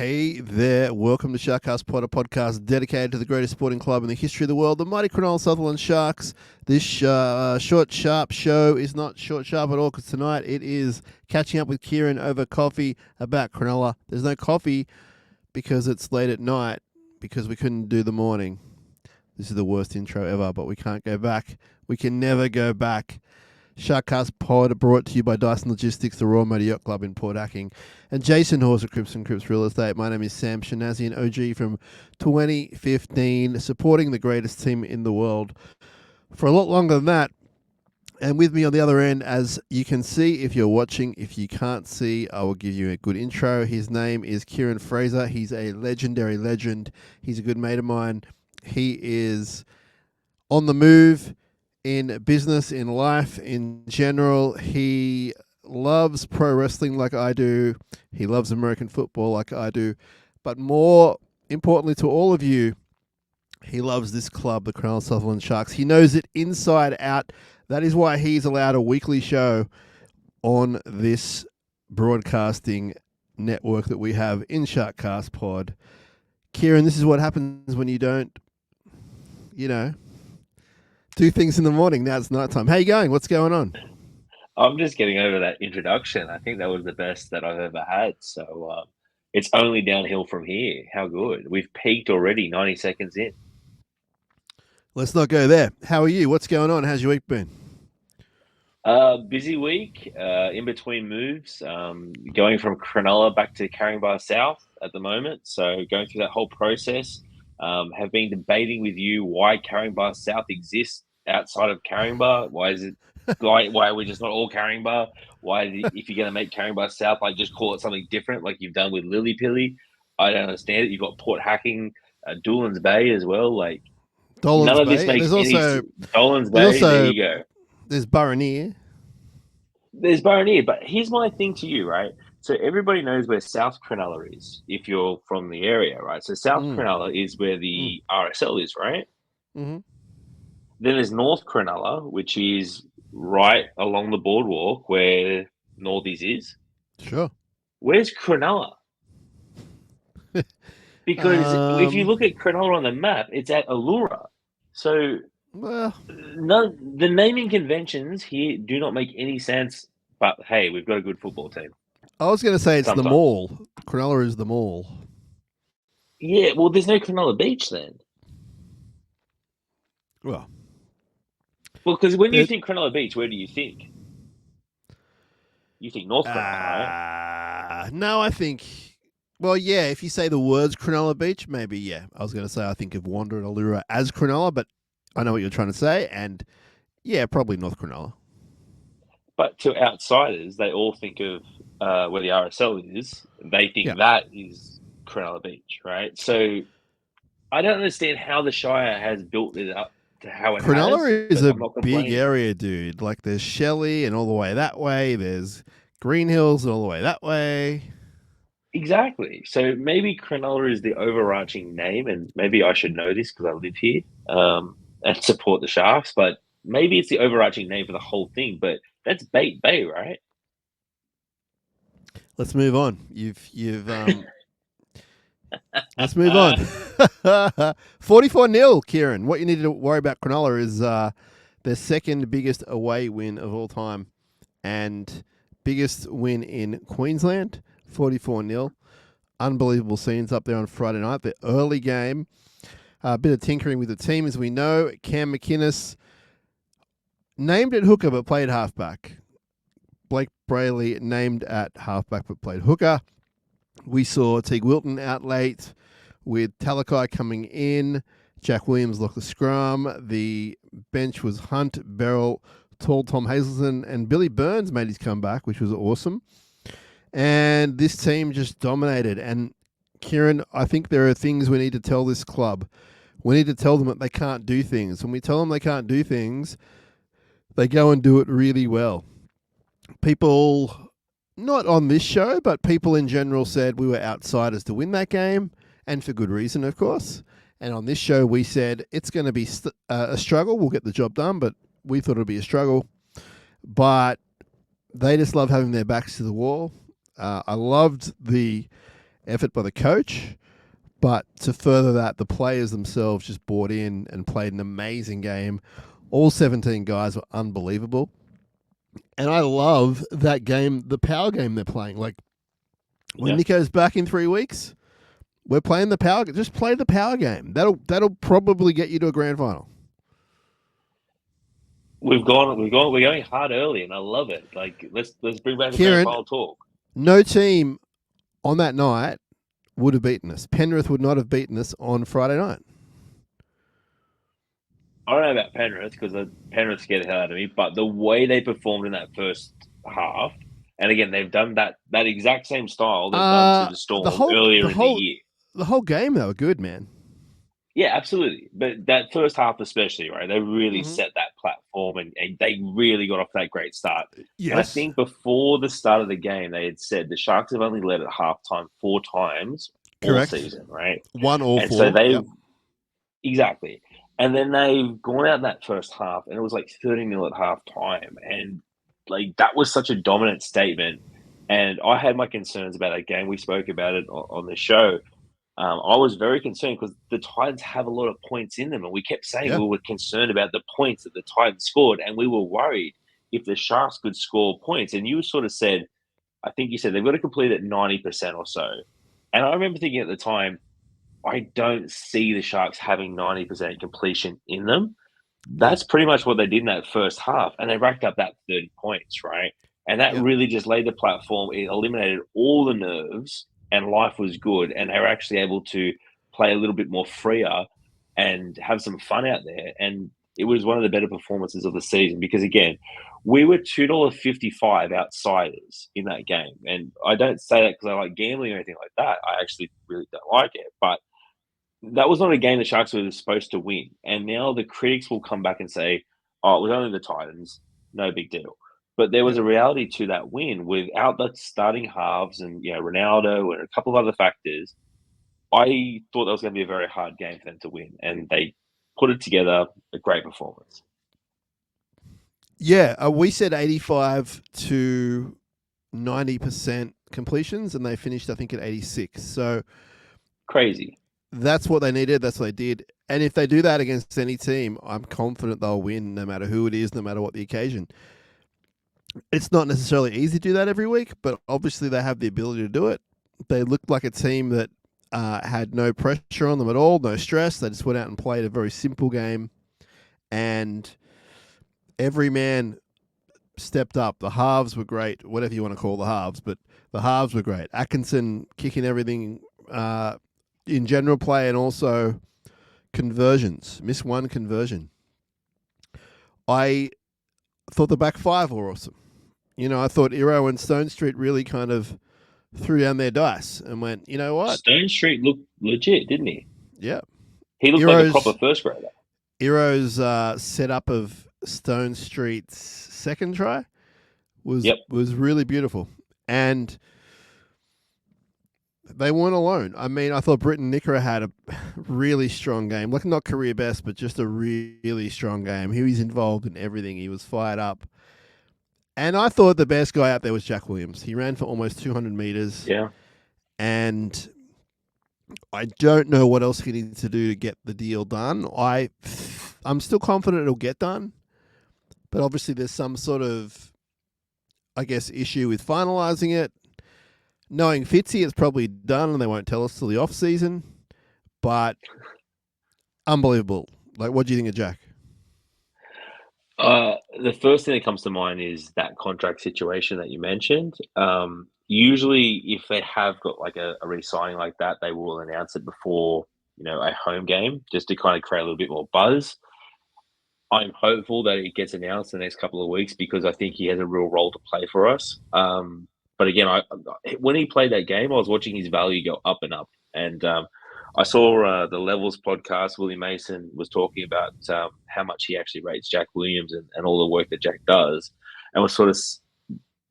Hey there, welcome to SharkCast Pod, a podcast dedicated to the greatest sporting club in the history of the world, the mighty Cronulla Sutherland Sharks. This short, sharp show is not short, sharp at all, because tonight it is catching up with Kieran over coffee about Cronulla. There's no coffee because it's late at night, because we couldn't do the morning. This is the worst intro ever, but we can't go back. We can never go back. SharkCast Pod brought to you by Dyson Logistics, the Royal Motor Yacht Club in Port Hacking, and Jason Hawes of Crips and Crips Real Estate. My name is Sam Shinazzi, an OG from 2015, supporting the greatest team in the world for a lot longer than that. And with me on the other end, as you can see if you're watching, if you can't see, I will give you a good intro. His name is Kieran Fraser. He's a legendary legend. He's a good mate of mine. He is on the move in business, in life, in general. He loves pro wrestling like I do. He loves American football like I do. But more importantly to all of you, he loves this club, the Cronulla Sutherland Sharks. He knows it inside out. That is why he's allowed a weekly show on this broadcasting network that we have in SharkCast Pod. Kieran, this is what happens when you don't, do things in the morning. Now it's nighttime. How you going? What's going on? I'm just getting over that introduction. I think that was the best that I've ever had. So it's only downhill from here. How good. We've peaked already, 90 seconds in. Let's not go there. How are you? What's going on? How's your week been? Busy week, in between moves, going from Cronulla back to Caringbah South at the moment. So going through that whole process. Have been debating with you why Caringbah South exists outside of Caringbah. Why is it? Why are we just not all Caringbah? If you're going to make Caringbah South, just call it something different, like you've done with Lily Pilly? I don't understand it. You've got Port Hacking, Doolan's Bay as well. Like Dolan's none of Bay. this makes any sense. Dolan's Bay. There you go. There's Burraneer. There's Baronier, but here's my thing to you, right? So everybody knows where South Cronulla is if you're from the area, right? So South Cronulla is where the RSL is, right? Mm-hmm. Then there's North Cronulla, which is right along the boardwalk where Northies is. Sure. Where's Cronulla? Because if you look at Cronulla on the map, it's at Allura. So the naming conventions here do not make any sense. But hey, we've got a good football team. I was going to say it's Sometimes. the mall. Cronulla is the mall. Yeah, well, there's no Cronulla Beach then. Well, because when you think Cronulla Beach, where do you think? You think North Cronulla, right? No, I think... Well, yeah, if you say the words Cronulla Beach, maybe, yeah. I was going to say I think of Wander and Allura as Cronulla, but I know what you're trying to say, and yeah, probably North Cronulla. But to outsiders, they all think of where the RSL is. They think that is Cronulla Beach, right? So I don't understand how the Shire has built it up to how it Cronulla has. Is a big area, dude. Like there's Shelley and all the way that way. There's Green Hills and all the way that way. Exactly. So maybe Cronulla is the overarching name, and maybe I should know this because I live here and support the Sharks, but maybe it's the overarching name for the whole thing, but that's Bait Bay, right? Let's move on. Let's move on. 44-0, Kieran. What you need to worry about Cronulla is their second biggest away win of all time and biggest win in Queensland, 44-0. Unbelievable scenes up there on Friday night. The early game, a bit of tinkering with the team, as we know. Cam McInnes named at hooker but played halfback. Blake Brayley named at halfback but played hooker. We saw Teague Wilton out late with Talakai coming in. Jack Williams locked the scrum. The bench was Hunt, Beryl, Tall Tom Hazelton, and Billy Burns made his comeback, which was awesome. And this team just dominated. And Kieran, I think there are things we need to tell this club. We need to tell them that they can't do things. When we tell them they can't do things, they go and do it really well. People, not on this show, but people in general said we were outsiders to win that game, and for good reason, of course. And on this show, we said it's going to be a struggle. We'll get the job done, but we thought it would be a struggle. But they just love having their backs to the wall. I loved the effort by the coach. But to further that, the players themselves just bought in and played an amazing game. All 17 guys were unbelievable. And I love that game, the power game they're playing. Like, when Nico's back in 3 weeks, we're playing the power. Just play the power game. That'll probably get you to a grand final. We're going hard early, and I love it. Like, let's bring back the Kieran, grand final talk. No team on that night would have beaten us. Penrith would not have beaten us on Friday night. I don't know about Penrith because Penrith scared the hell out of me, but the way they performed in that first half, and again, they've done that exact same style they've done to the Storm earlier in the year. The whole game, they were good, man. Yeah, absolutely. But that first half especially, right, they really set that platform and they really got off that great start. Yes. And I think before the start of the game, they had said the Sharks have only led at halftime 4 times all season, right? 1 or 4. So they exactly. And then they've gone out in that first half, and it was like 30-0 at halftime. And like that was such a dominant statement. And I had my concerns about that game. We spoke about it on the show. I was very concerned because the Titans have a lot of points in them, and we kept saying we were concerned about the points that the Titans scored, and we were worried if the Sharks could score points. And you sort of said, I think you said they've got to complete at 90% or so. And I remember thinking at the time, I don't see the Sharks having 90% completion in them. That's pretty much what they did in that first half, and they racked up that 30 points, right? And that really just laid the platform. It eliminated all the nerves, and life was good, and they were actually able to play a little bit more freer and have some fun out there. And it was one of the better performances of the season because, again, we were $2.55 outsiders in that game. And I don't say that because I like gambling or anything like that. I actually really don't like it. But that was not a game the Sharks were supposed to win. And now the critics will come back and say, oh, it was only the Titans. No big deal. But there was a reality to that win without the starting halves and Ronaldo and a couple of other factors. I thought that was going to be a very hard game for them to win, and they put it together. A great performance. Yeah, we said 85 to 90% completions, and they finished, I think, at 86. So crazy. That's what they needed. That's what they did. And if they do that against any team, I'm confident they'll win, no matter who it is, no matter what the occasion. It's not necessarily easy to do that every week, but obviously they have the ability to do it. They looked like a team that had no pressure on them at all, no stress. They just went out and played a very simple game, and every man stepped up. The halves were great, whatever you want to call the halves, but the halves were great. Atkinson kicking everything in general play, and also conversions. Missed one conversion. I thought the back five were awesome. I thought Iro and Stone Street really kind of threw down their dice and went, you know what? Stone Street looked legit, didn't he? Yeah. He looked like a proper first grader. Iro's setup of Stone Street's second try was really beautiful. And they weren't alone. I mean, I thought Britton Nickera had a really strong game. Like, not career best, but just a really strong game. He was involved in everything. He was fired up. And I thought the best guy out there was Jack Williams. He ran for almost 200 meters. Yeah. And I don't know what else he needs to do to get the deal done. I'm still confident it'll get done. But obviously there's some sort of, I guess, issue with finalising it. Knowing Fitzy, it's probably done and they won't tell us till the off-season. But unbelievable. Like, what do you think of Jack? The first thing that comes to mind is that contract situation that you mentioned. Usually, if they have got like a re-signing like that, they will announce it before a home game, just to kind of create a little bit more buzz. I'm hopeful that it gets announced in the next couple of weeks because I think he has a real role to play for us. But again, when he played that game, I was watching his value go up and up. And I saw the Levels podcast. Willie Mason was talking about how much he actually rates Jack Williams and all the work that Jack does, and was sort of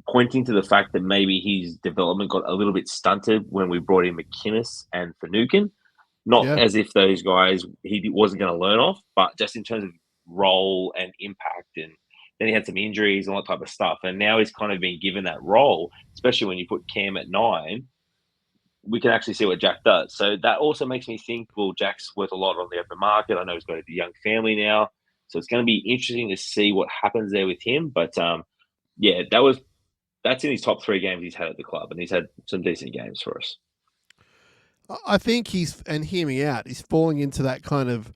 pointing to the fact that maybe his development got a little bit stunted when we brought in McInnes and Finucane. Not as if those guys he wasn't going to learn off, but just in terms of role and impact. And then he had some injuries and all that type of stuff. And now he's kind of been given that role, especially when you put Cam at 9. we can actually see what Jack does. So that also makes me think, well, Jack's worth a lot on the open market. I know he's got a young family now, so it's going to be interesting to see what happens there with him. But yeah, that's in his top 3 games he's had at the club, and he's had some decent games for us. I think and hear me out, he's falling into that kind of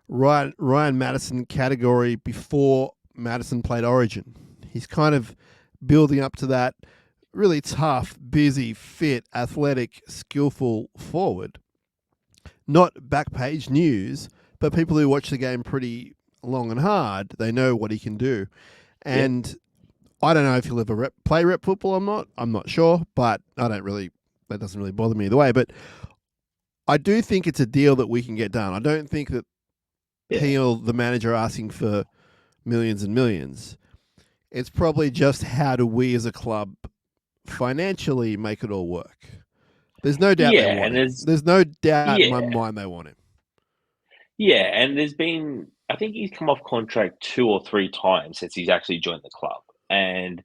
Ryan Madison category before Madison played Origin. He's kind of building up to that really tough, busy, fit, athletic, skillful forward. Not back page news, but people who watch the game pretty long and hard, they know what he can do. And I don't know if he'll ever play rep football. I'm not sure, but that doesn't really bother me either way. But I do think it's a deal that we can get done. I don't think that he or the manager are asking for millions and millions. It's probably just how do we as a club financially make it all work. There's no doubt they want him. There's no doubt in my mind they want him. Yeah, and I think he's come off contract 2 or 3 times since he's actually joined the club. And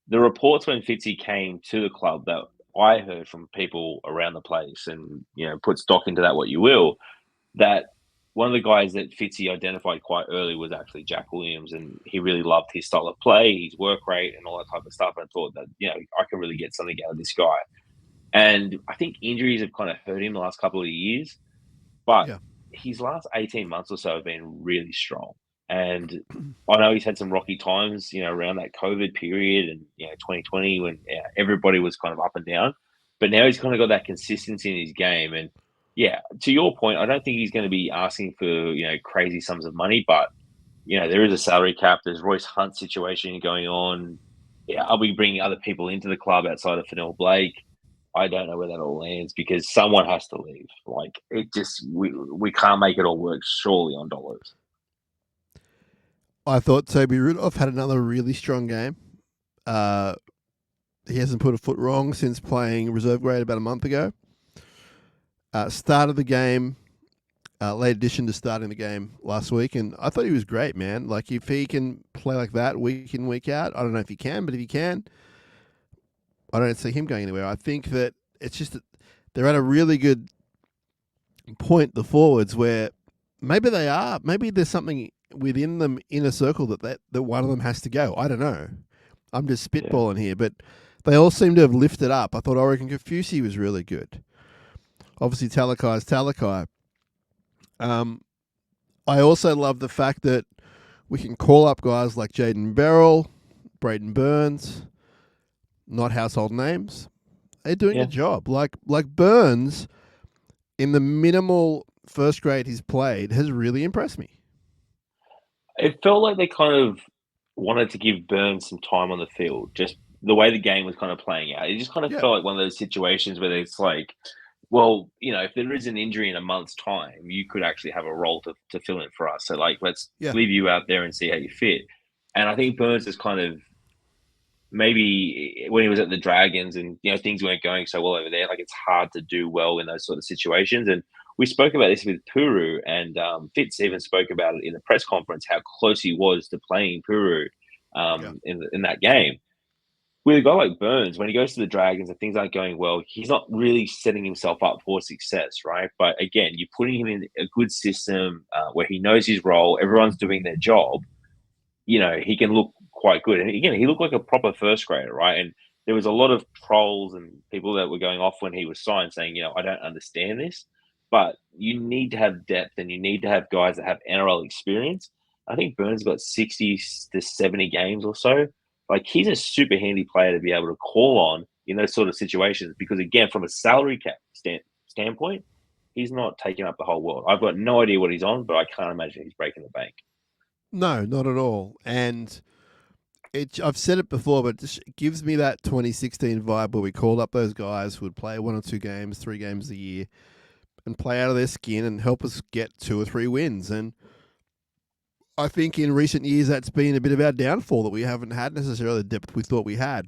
the reports when Fitzy came to the club that I heard from people around the place, and put stock into that what you will, that one of the guys that Fitzy identified quite early was actually Jack Williams, and he really loved his style of play, his work rate, and all that type of stuff. And I thought that I can really get something out of this guy. And I think injuries have kind of hurt him the last couple of years, but his last 18 months or so have been really strong. And I know he's had some rocky times, around that COVID period and 2020 when everybody was kind of up and down. But now he's kind of got that consistency in his game. And to your point, I don't think he's going to be asking for crazy sums of money. But there is a salary cap. There's Royce Hunt's situation going on. I'll be bringing other people into the club outside of Fennell Blake. I don't know where that all lands because someone has to leave. Like we can't make it all work surely on dollars. I thought Toby Rudolph had another really strong game. He hasn't put a foot wrong since playing reserve grade about a month ago. Started the game, late addition to starting the game last week, and I thought he was great, man. Like, if he can play like that week in, week out, I don't know if he can, but if he can, I don't see him going anywhere. I think that it's just that they're at a really good point, the forwards, where maybe there's something within them in a circle that one of them has to go. I don't know. I'm just spitballing here, but they all seem to have lifted up. I thought Oregon Kafusi was really good. Obviously, Talakai's Talakai. I also love the fact that we can call up guys like Jaden Beryl, Braden Burns, not household names. They're doing a job. Like Burns, in the minimal first grade he's played, has really impressed me. It felt like they kind of wanted to give Burns some time on the field, just the way the game was kind of playing out. It just kind of felt like one of those situations where it's like, well, if there is an injury in a month's time, you could actually have a role to fill in for us. So, let's leave you out there and see how you fit. And I think Burns is kind of, maybe when he was at the Dragons and, things weren't going so well over there, it's hard to do well in those sort of situations. And we spoke about this with Puru, and Fitz even spoke about it in the press conference, how close he was to playing Puru in that game. With a guy like Burns, when he goes to the Dragons and things aren't going well, he's not really setting himself up for success, right? But again, you're putting him in a good system where he knows his role, everyone's doing their job, he can look quite good. And again, he looked like a proper first grader, right? And there was a lot of trolls and people that were going off when he was signed saying, I don't understand this. But you need to have depth and you need to have guys that have NRL experience. I think Burns got 60 to 70 games or so. He's a super handy player to be able to call on in those sort of situations because, again, from a salary cap standpoint, he's not taking up the whole world. I've got no idea what he's on, but I can't imagine he's breaking the bank. No, not at all. And I've said it before, but it just gives me that 2016 vibe where we called up those guys who would play 1 or 2 games, 3 games a year, and play out of their skin and help us get 2 or 3 wins. And I think in recent years that's been a bit of our downfall, that we haven't had necessarily the depth we thought we had.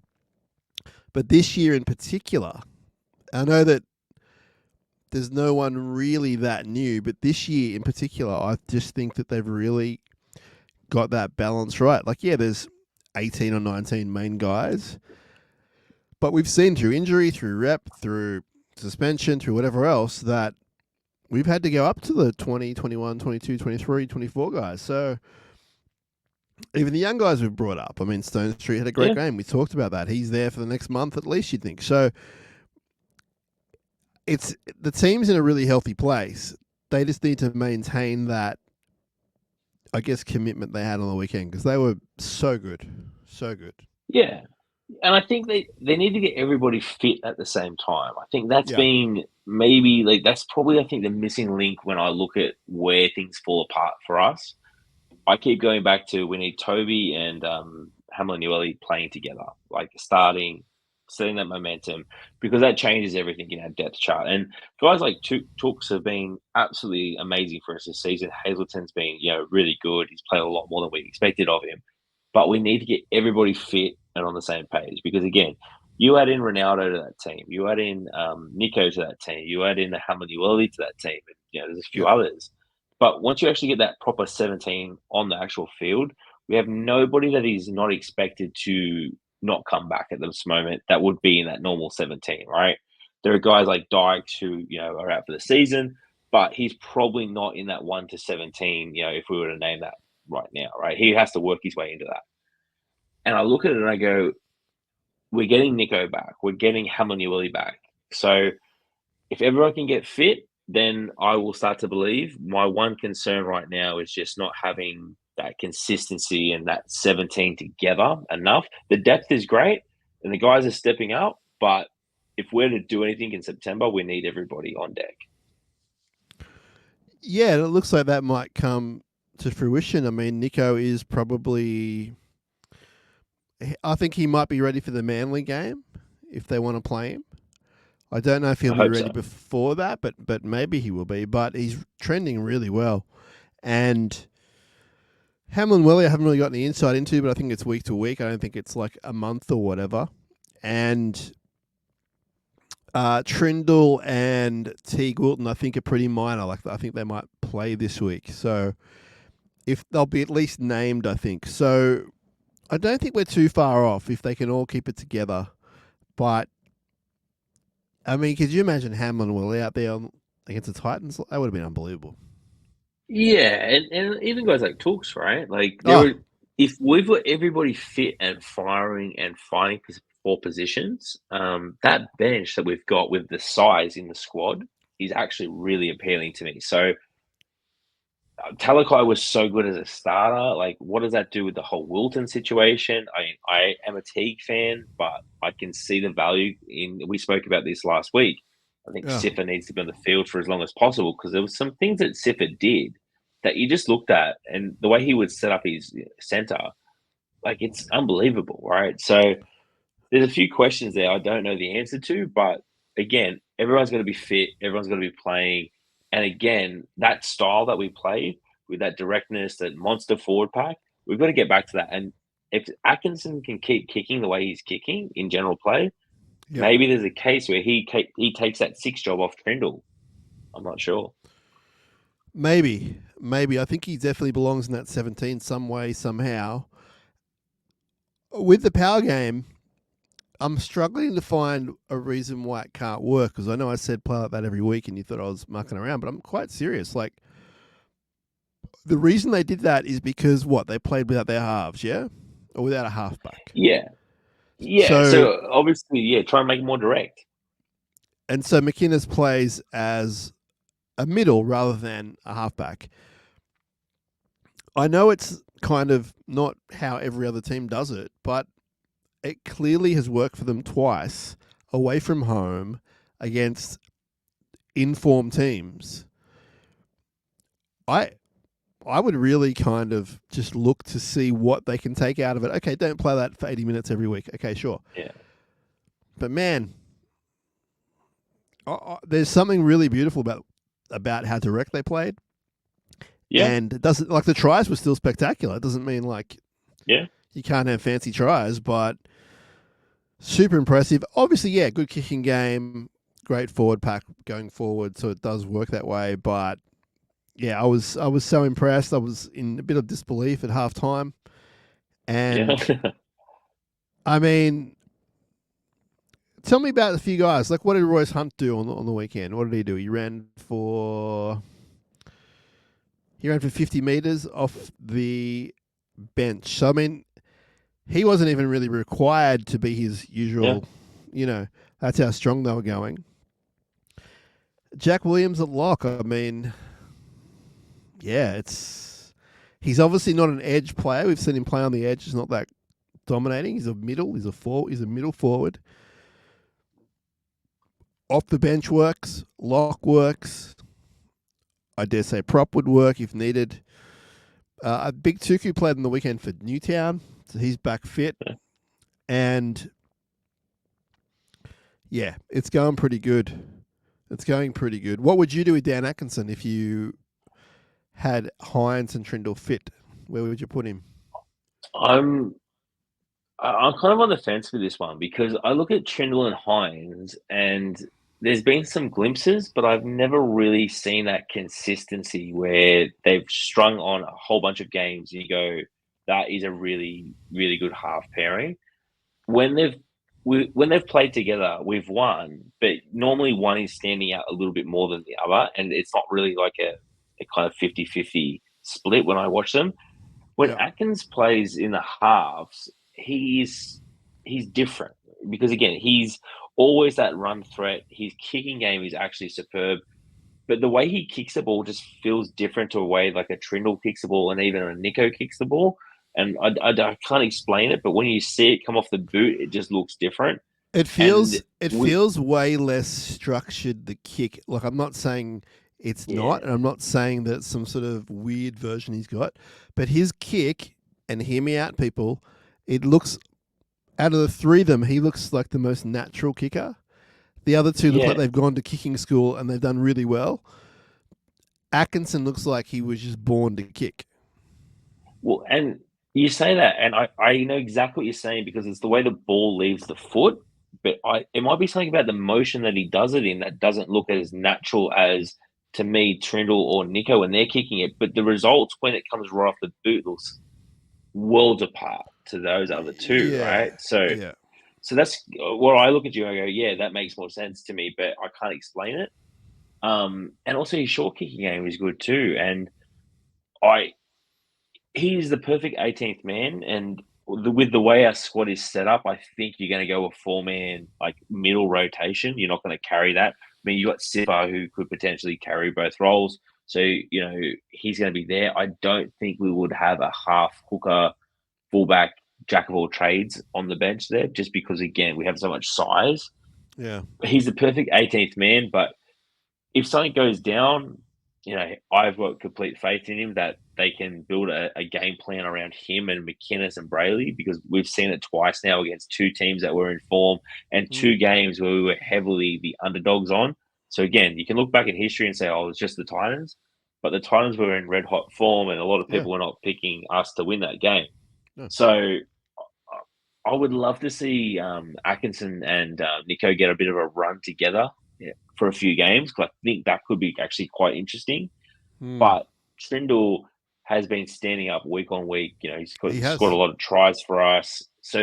But this year in particular, I know that there's no one really that new, but this year in particular, I just think that they've really got that balance right. There's 18 or 19 main guys, but we've seen through injury, through rep, through suspension, through whatever else, that we've had to go up to the 20, 21, 22, 23, 24 guys. So even the young guys we've brought up, I mean, Stone Street had a great game. We talked about that. He's there for the next month at least, you'd think. So the team's in a really healthy place. They just need to maintain that, I guess, commitment they had on the weekend, because they were so good. So good. Yeah. And I think they need to get everybody fit at the same time. I think that's been maybe, like, that's probably, I think, the missing link when I look at where things fall apart for us. I keep going back to, we need Toby and Hamlin-Uele playing together, like setting that momentum, because that changes everything in our depth chart. And guys like Tooks have been absolutely amazing for us this season. Hazleton's been, really good. He's played a lot more than we expected of him. But we need to get everybody fit and on the same page, because, again, you add in Ronaldo to that team, you add in Nico to that team, you add in the Hamlin-Uele to that team, and, there's a few others. But once you actually get that proper 17 on the actual field, we have nobody that is not expected to not come back at this moment that would be in that normal 17, right? There are guys like Dykes who, are out for the season, but he's probably not in that 1 to 17, if we were to name that right now, right? He has to work his way into that. And I look at it and I go, we're getting Nico back. We're getting Hamlin-Uele back. So if everyone can get fit, then I will start to believe. My one concern right now is just not having that consistency and that 17 together enough. The depth is great and the guys are stepping up, but if we're to do anything in September, we need everybody on deck. Yeah, it looks like that might come to fruition. I mean, Nico is probably, I think he might be ready for the Manly game if they want to play him. I don't know if he'll be ready before that, but maybe he will be. But he's trending really well. And Hamlin-Uele, I haven't really got any insight into, but I think it's week to week. I don't think it's like a month or whatever. And Trindle and Teague Wilton, I think, are pretty minor. Like, I think they might play this week. So if they'll be at least named, I think. So I don't think we're too far off if they can all keep it together. But I mean, could you imagine Hamlin-Uele out there against the Titans? That would have been unbelievable. Yeah, and even guys like Tooks, right? Like, if we've got everybody fit and firing and fighting for positions, that bench that we've got with the size in the squad is actually really appealing to me. So Talakai was so good as a starter. Like, what does that do with the whole Wilton situation? I mean, I am a Teague fan, but I can see the value in. We spoke about this last week. I think Siffer needs to be on the field for as long as possible, because there was some things that Siffer did that you just looked at, and the way he would set up his center, like, it's unbelievable, right? So there's a few questions there I don't know the answer to, but again, everyone's going to be fit, everyone's going to be playing. And again, that style that we played with that directness, that monster forward pack, we've got to get back to that. And if Atkinson can keep kicking the way he's kicking in general play, maybe there's a case where he takes that 6 job off Trindle. I'm not sure. Maybe. I think he definitely belongs in that 17 some way, somehow. With the power game, I'm struggling to find a reason why it can't work, because I know I said play like that every week and you thought I was mucking around, but I'm quite serious. Like, the reason they did that is because, they played without their halves, yeah? Or without a halfback? Yeah. So obviously, try and make it more direct. And so McInnes plays as a middle rather than a halfback. I know it's kind of not how every other team does it, but it clearly has worked for them twice away from home against informed teams. I would really kind of just look to see what they can take out of it. Okay, don't play that for 80 minutes every week. Okay, sure. Yeah. But man, there's something really beautiful about how direct they played. Yeah. And it doesn't, like, the tries were still spectacular. It doesn't mean, like, you can't have fancy tries, but super impressive. Obviously, good kicking game, great forward pack going forward, so it does work that way. But I was so impressed. I was in a bit of disbelief at halftime, and I mean, Tell me about a few guys. Like, what did Royce Hunt do on the weekend? What did he do? He ran for 50 meters off the bench. So I mean, he wasn't even really required to be his Yeah. usual. That's how strong they were going. Jack Williams at lock. I mean, yeah, he's obviously not an edge player. We've seen him play on the edge. He's not that dominating. He's a middle. He's a middle forward. Off the bench works. Lock works. I dare say prop would work if needed. A Big Tuku played on the weekend for Newtown, so he's back fit. Yeah. And yeah, it's going pretty good. What would you do with Dan Atkinson if you had Hines and Trindle fit? Where would you put him? I'm kind of on the fence with this one because I look at Trindle and Hines, and there's been some glimpses, but I've never really seen that consistency where they've strung on a whole bunch of games and you go, that is a really, really good half pairing. When they've played together, we've won, but normally one is standing out a little bit more than the other, and it's not really like a kind of 50-50 split when I watch them. When Atkins plays in the halves, he's different because again, he's always that run threat. His kicking game is actually superb, but the way he kicks the ball just feels different to a way like a Trindle kicks the ball and even a Nico kicks the ball. And I can't explain it, but when you see it come off the boot, it just looks different. It feels way less structured, the kick. Like, I'm not saying it's not, and I'm not saying that it's some sort of weird version he's got, but his kick, and hear me out, people, it looks, out of the three of them, he looks like the most natural kicker. The other two look like they've gone to kicking school and they've done really well. Atkinson looks like he was just born to kick. Well, and you say that, and I know exactly what you're saying because it's the way the ball leaves the foot. But it might be something about the motion that he does it in that doesn't look as natural as, to me, Trindle or Nico when they're kicking it. But the results when it comes right off the boot looks worlds apart to those other two, right? So that's where I look at you and I go, yeah, that makes more sense to me, but I can't explain it. And also his short kicking game is good too. And he's the perfect 18th man, and with the way our squad is set up, I think you're going to go a 4-man like middle rotation. You're not going to carry that. I mean, you got Sipper who could potentially carry both roles, so he's going to be there. I don't think we would have a half hooker, fullback, jack of all trades on the bench there, just because again we have so much size. Yeah, he's the perfect 18th man, but if something goes down, I've got complete faith in him that they can build a game plan around him and McInnes and Brayley, because we've seen it twice now against two teams that were in form and two games where we were heavily the underdogs on. So again, you can look back in history and say, oh, it's just the Titans, but the Titans were in red hot form and a lot of people were not picking us to win that game. Yeah. So I would love to see Atkinson and Nico get a bit of a run together for a few games, because I think that could be actually quite interesting. But Trindle has been standing up week on week. He's scored a lot of tries for us. So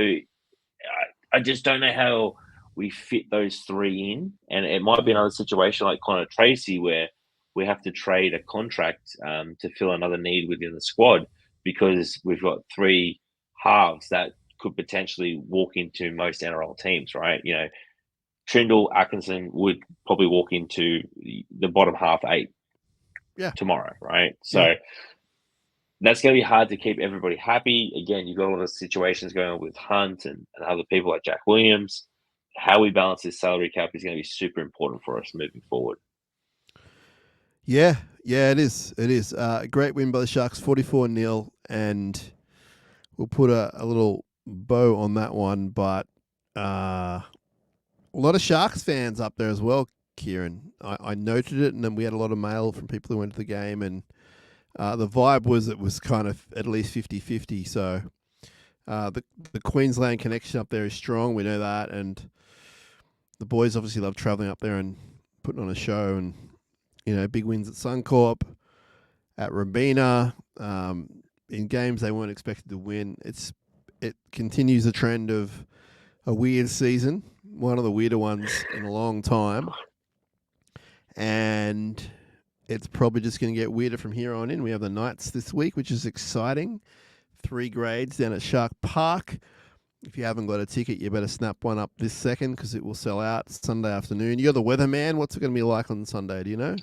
I just don't know how we fit those three in. And it might be another situation like Connor Tracy where we have to trade a contract to fill another need within the squad, because we've got three halves that could potentially walk into most NRL teams, right? Trindle, Atkinson would probably walk into the bottom half 8 tomorrow, right? So that's going to be hard to keep everybody happy. Again, you've got a lot of situations going on with Hunt and other people like Jack Williams. How we balance this salary cap is going to be super important for us moving forward. Yeah, it is. It is. Great win by the Sharks, 44-0, and we'll put a little bow on that one, but a lot of Sharks fans up there as well, Kieran. I noted it, and then we had a lot of mail from people who went to the game, and the vibe was it was kind of at least 50-50. So the Queensland connection up there is strong. We know that, and the boys obviously love travelling up there and putting on a show, and big wins at Suncorp, at Robina, in games they weren't expected to win. It continues the trend of a weird season. one of the weirder ones in a long time. And it's probably just going to get weirder from here on in. We have the Knights this week, which is exciting. 3 grades down at Shark Park. If you haven't got a ticket, you better snap one up this second because it will sell out Sunday afternoon. You're the weatherman. What's it going to be like on Sunday? Do you know?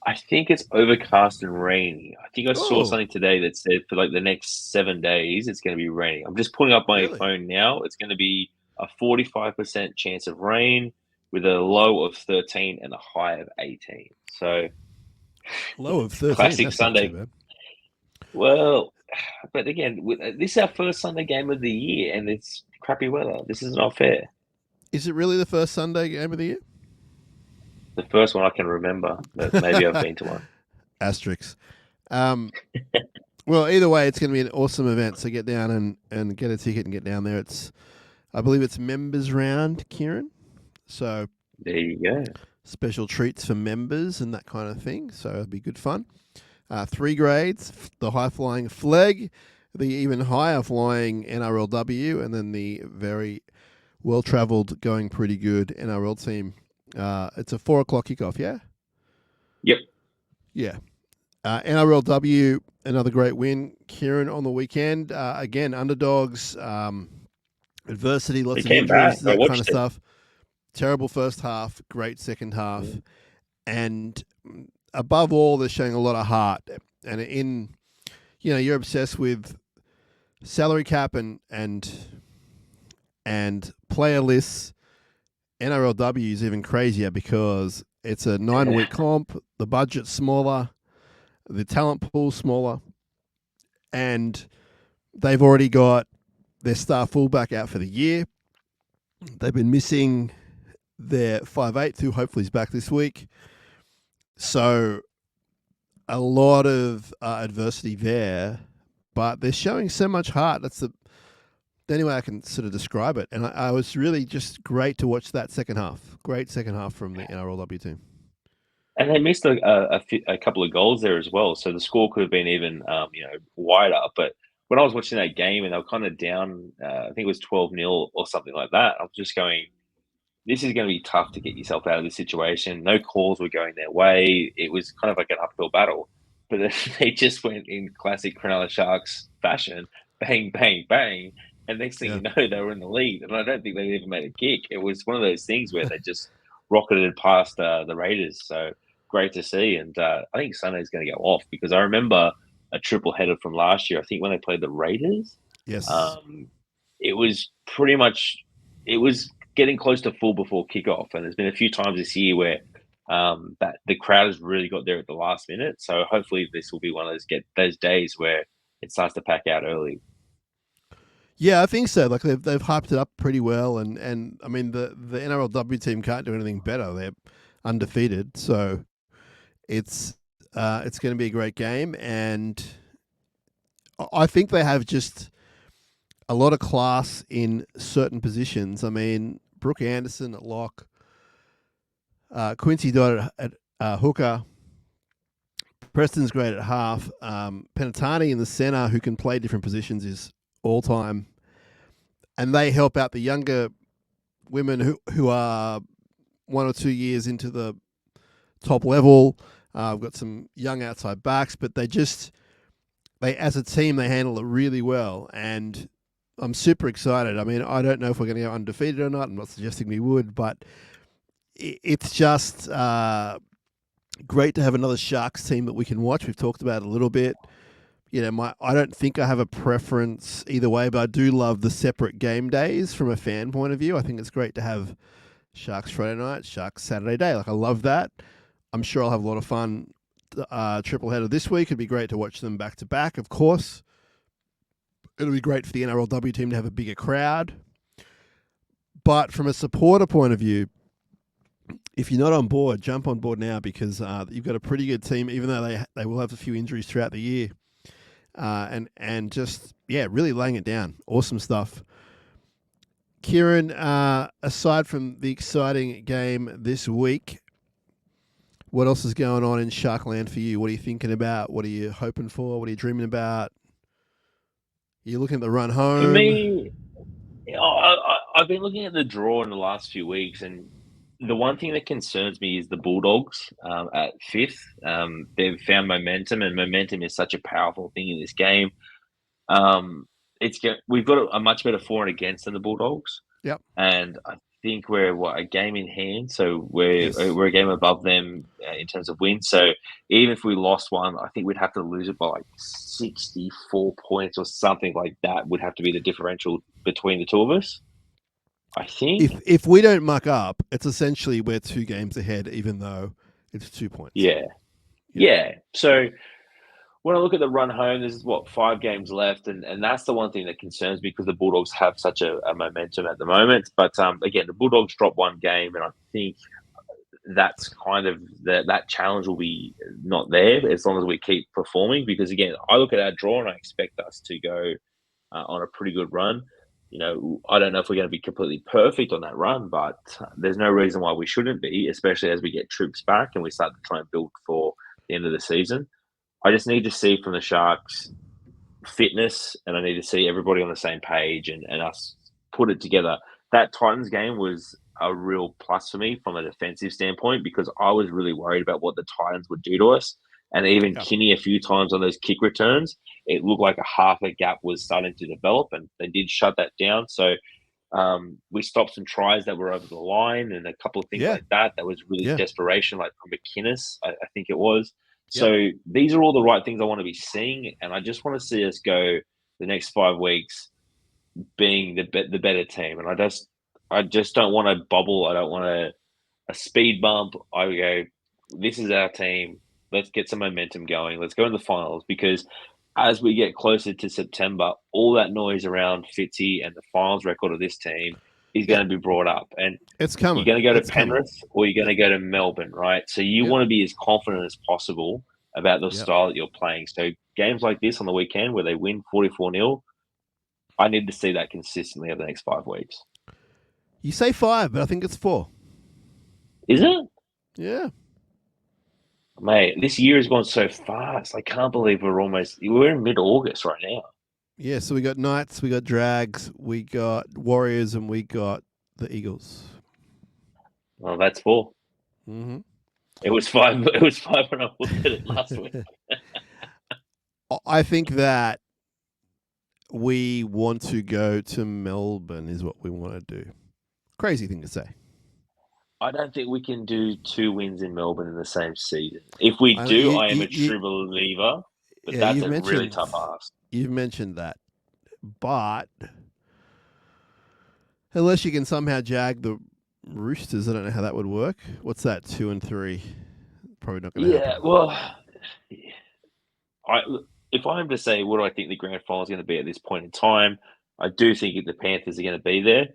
I think it's overcast and rainy. I think I saw Oh, something today that said for like the next 7 days it's going to be raining. I'm just pulling up my really? phone now. It's going to be a 45% chance of rain with a low of 13 and a high of 18. So Low of 13. classic That's not too Sunday. bad. Well, but again, this is our first Sunday game of the year, and it's crappy weather. This is not fair. Is it really the first Sunday game of the year? The first one I can remember, but maybe I've been to one. Asterix. Well, either way, it's going to be an awesome event. So get down and get a ticket and get down there. I believe it's members round, Kieran. So There you go. special treats for members and that kind of thing. So it'll be good fun. 3 grades, the high-flying Flag, the even higher-flying NRLW, and then the very well-travelled, going pretty good NRL team. It's a 4 o'clock kickoff, yeah? Yep. Yeah. NRLW, another great win. Kieran on the weekend. Again, underdogs, adversity, lots They of came back. injuries, I that watched kind of it. stuff. Terrible first half, great second half. Yeah. And above all, they're showing a lot of heart. And you're obsessed with salary cap and player lists. NRLW is even crazier because it's a 9-week comp, the budget's smaller, the talent pool's smaller, and they've already got their star fullback out for the year. They've been missing their 5'8", who hopefully is back this week. So a lot of adversity there, but they're showing so much heart. That's the only way I can sort of describe it. And I was really just great to watch that second half. Great second half from the NRLW team. And they missed a couple of goals there as well. So the score could have been even, wider. But when I was watching that game and they were kind of down, I think it was 12-0 or something like that, I was just going, this is going to be tough to get yourself out of this situation. No calls were going their way. It was kind of like an uphill battle. But then they just went in classic Cronulla Sharks fashion, bang, bang, bang. And next thing you know, they were in the lead. And I don't think they even made a kick. It was one of those things where they just rocketed past the Raiders. So great to see. And I think Sunday's going to go off because I remember a triple header from last year. I think when they played the Raiders. Yes. It was pretty much – it was getting close to full before kickoff. And there's been a few times this year where that the crowd has really got there at the last minute. So hopefully this will be one of those days where it starts to pack out early. Yeah, I think so. Like they've hyped it up pretty well, and I mean the NRLW team can't do anything better. They're undefeated, so it's going to be a great game, and I think they have just a lot of class in certain positions. I mean, Brooke Anderson at lock, Quincy Dodd at hooker, Preston's great at half, Penatani in the centre who can play different positions is all time, and they help out the younger women who are 1 or 2 years into the top level. We've got some young outside backs, but they as a team they handle it really well, and I'm super excited. I mean, I don't know if we're going to go undefeated or not. I'm not suggesting we would, but it's just great to have another Sharks team that we can watch. We've talked about it a little bit. I don't think I have a preference either way, but I do love the separate game days from a fan point of view. I think it's great to have Sharks Friday night, Sharks Saturday day. Like, I love that. I'm sure I'll have a lot of fun. Triple header this week. It'd be great to watch them back to back, of course. It'll be great for the NRLW team to have a bigger crowd. But from a supporter point of view, if you're not on board, jump on board now because you've got a pretty good team, even though they will have a few injuries throughout the year. And just, really laying it down. Awesome stuff. Kieran, aside from the exciting game this week, what else is going on in Sharkland for you? What are you thinking about? What are you hoping for? What are you dreaming about? Are you looking at the run home? For me, I've been looking at the draw in the last few weeks, and the one thing that concerns me is the Bulldogs at fifth. They've found momentum, and momentum is such a powerful thing in this game. Um, we've got a much better for and against than the Bulldogs, Yep. and I think we're a game in hand, so we're Yes. we're a game above them in terms of wins. So even if we lost one, I think we'd have to lose it by like 64 points or something like that. Would have to be the differential between the two of us. I think. If we don't muck up, it's essentially we're 2 games ahead, even though it's 2 points. Yeah. So when I look at the run home, there's 5 games left, and that's the one thing that concerns me because the Bulldogs have such a momentum at the moment. But again, the Bulldogs dropped 1 game, and I think that's kind of that challenge will be not there as long as we keep performing. Because again, I look at our draw and I expect us to go on a pretty good run. I don't know if we're going to be completely perfect on that run, but there's no reason why we shouldn't be, especially as we get troops back and we start to try and build for the end of the season. I just need to see from the Sharks fitness, and I need to see everybody on the same page and us put it together. That Titans game was a real plus for me from a defensive standpoint because I was really worried about what the Titans would do to us. And even Kinney a few times on those kick returns, it looked like half a gap was starting to develop, and they did shut that down. So we stopped some tries that were over the line and a couple of things like that. That was really desperation, like from McInnes, I think it was. So these are all the right things I want to be seeing, and I just want to see us go the next 5 weeks being the better team. And I just don't want a bubble. I don't want a speed bump. I go, this is our team. Let's get some momentum going. Let's go in the finals, because as we get closer to September, all that noise around Fitzy and the finals record of this team is going to be brought up. And it's coming. You're going to go to Penrith or you're going to go to Melbourne, right? So you want to be as confident as possible about the style that you're playing. So games like this on the weekend where they win 44-0, I need to see that consistently over the next 5 weeks. You say 5, but I think it's 4. Is it? Yeah. Mate, this year has gone so fast. I can't believe we're in mid-August right now. Yeah, so we got Knights, we got Drags, we got Warriors, and we got the Eagles. Well, that's 4. Mm-hmm. It was 5. It was 5 when I looked at it last week. I think that we want to go to Melbourne is what we want to do. Crazy thing to say. I don't think we can do 2 wins in Melbourne in the same season. If we do, I am a true believer, but that's a really tough ask. You've mentioned that, but unless you can somehow jag the Roosters, I don't know how that would work. What's that, 2 and 3? Probably not going to happen. Yeah, well, if I'm to say what do I think the grand final is going to be at this point in time, I do think the Panthers are going to be there.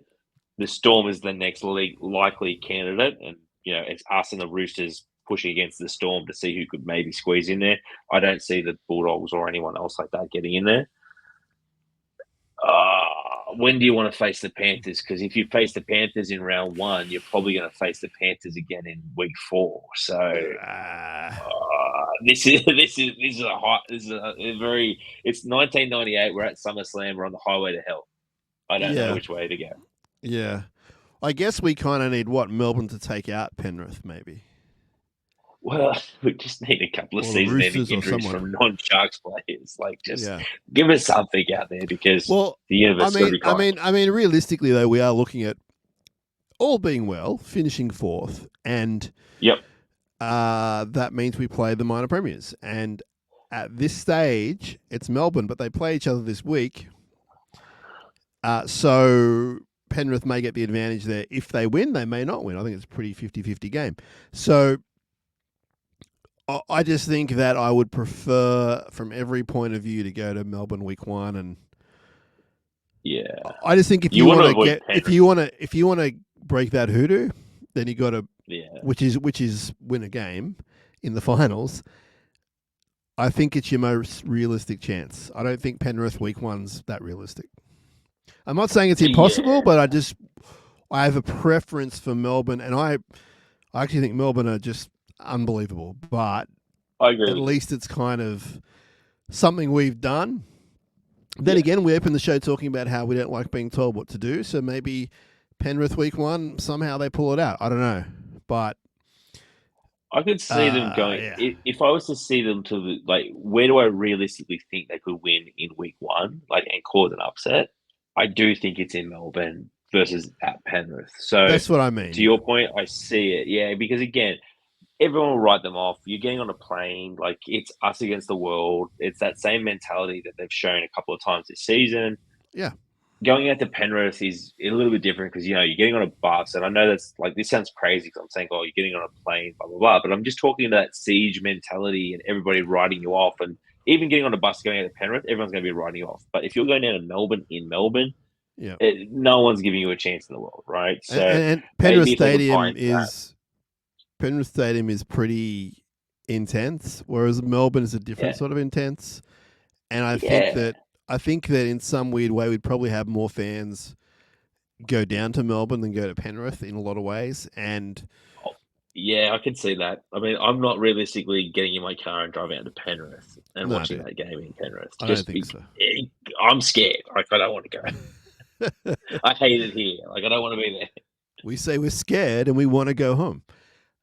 The Storm is the next likely candidate, and it's us and the Roosters pushing against the Storm to see who could maybe squeeze in there. I don't see the Bulldogs or anyone else like that getting in there. When do you want to face the Panthers? Because if you face the Panthers in round 1, you're probably going to face the Panthers again in week 4. So this is a very. It's 1998. We're at SummerSlam. We're on the highway to hell. I don't know which way to go. Yeah. I guess we kind of need, Melbourne to take out Penrith, maybe? Well, we just need a couple of season-ending injuries from non-Sharks players. Give us something out there, because the universe will be kind. I mean, realistically, though, we are looking at, all being well, finishing 4th. And that means we play the minor premiers. And at this stage, it's Melbourne, but they play each other this week. So Penrith may get the advantage there. If they win, they may not win. I think it's a pretty 50-50 game. So I just think that I would prefer, from every point of view, to go to Melbourne week 1. And I just think if you want to break that hoodoo, then you got to, which is win a game in the finals. I think it's your most realistic chance. I don't think Penrith week 1's that realistic. I'm not saying it's impossible, but I have a preference for Melbourne, and I actually think Melbourne are just unbelievable. But I agree. At least it's kind of something we've done. Then again, we opened the show talking about how we don't like being told what to do, so maybe Penrith week 1, somehow they pull it out. I don't know. But I could see them going. yeah. If I was to see them where do I realistically think they could win in week 1, and cause an upset? I do think it's in Melbourne versus at Penrith. So That's what I mean. to your point, I see it. Yeah, because again, everyone will write them off. You're getting on a plane, it's us against the world. It's that same mentality that they've shown a couple of times this season. Yeah. Going out to Penrith is a little bit different because, you're getting on a bus. And I know that's this sounds crazy because I'm saying, oh, you're getting on a plane, blah, blah, blah. But I'm just talking about that siege mentality and everybody writing you off. And even getting on a bus going out to Penrith, everyone's going to be writing you off. But if you're going down to Melbourne, yeah, no one's giving you a chance in the world, right? So and Penrith Stadium is pretty intense, whereas Melbourne is a different sort of intense. And I think that in some weird way we'd probably have more fans go down to Melbourne than go to Penrith in a lot of ways. And yeah, I can see that. I mean, I'm not realistically getting in my car and driving out to Penrith and watching that game in Penrith. I don't think so. I'm scared. I don't want to go. I hate it here. I don't want to be there. We say we're scared and we want to go home.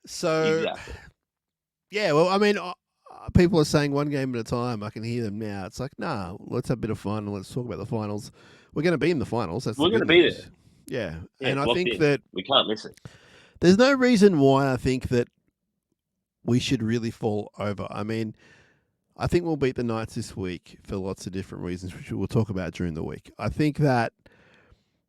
So, exactly. Yeah, well, I mean, people are saying one game at a time. I can hear them now. It's like, nah, let's have a bit of fun and let's talk about the finals. We're going to be in the finals. We're going to be there. Yeah, and I think that we can't miss it. There's no reason why I think that we should really fall over. I mean, I think we'll beat the Knights this week for lots of different reasons, which we'll talk about during the week. I think that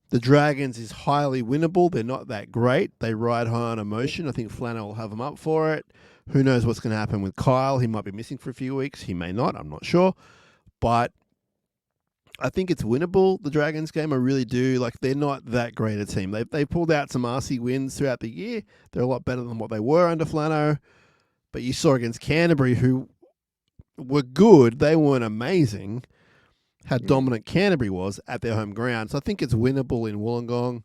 the Dragons is highly winnable. They're not that great. They ride high on emotion. I think Flano will have them up for it. Who knows what's going to happen with Kyle? He might be missing for a few weeks. He may not. I'm not sure. But I think it's winnable, the Dragons game. I really do. They're not that great a team. They pulled out some RC wins throughout the year. They're a lot better than what they were under Flano. But you saw against Canterbury, who were good. They weren't amazing. How dominant Canterbury was at their home ground. So I think it's winnable in Wollongong.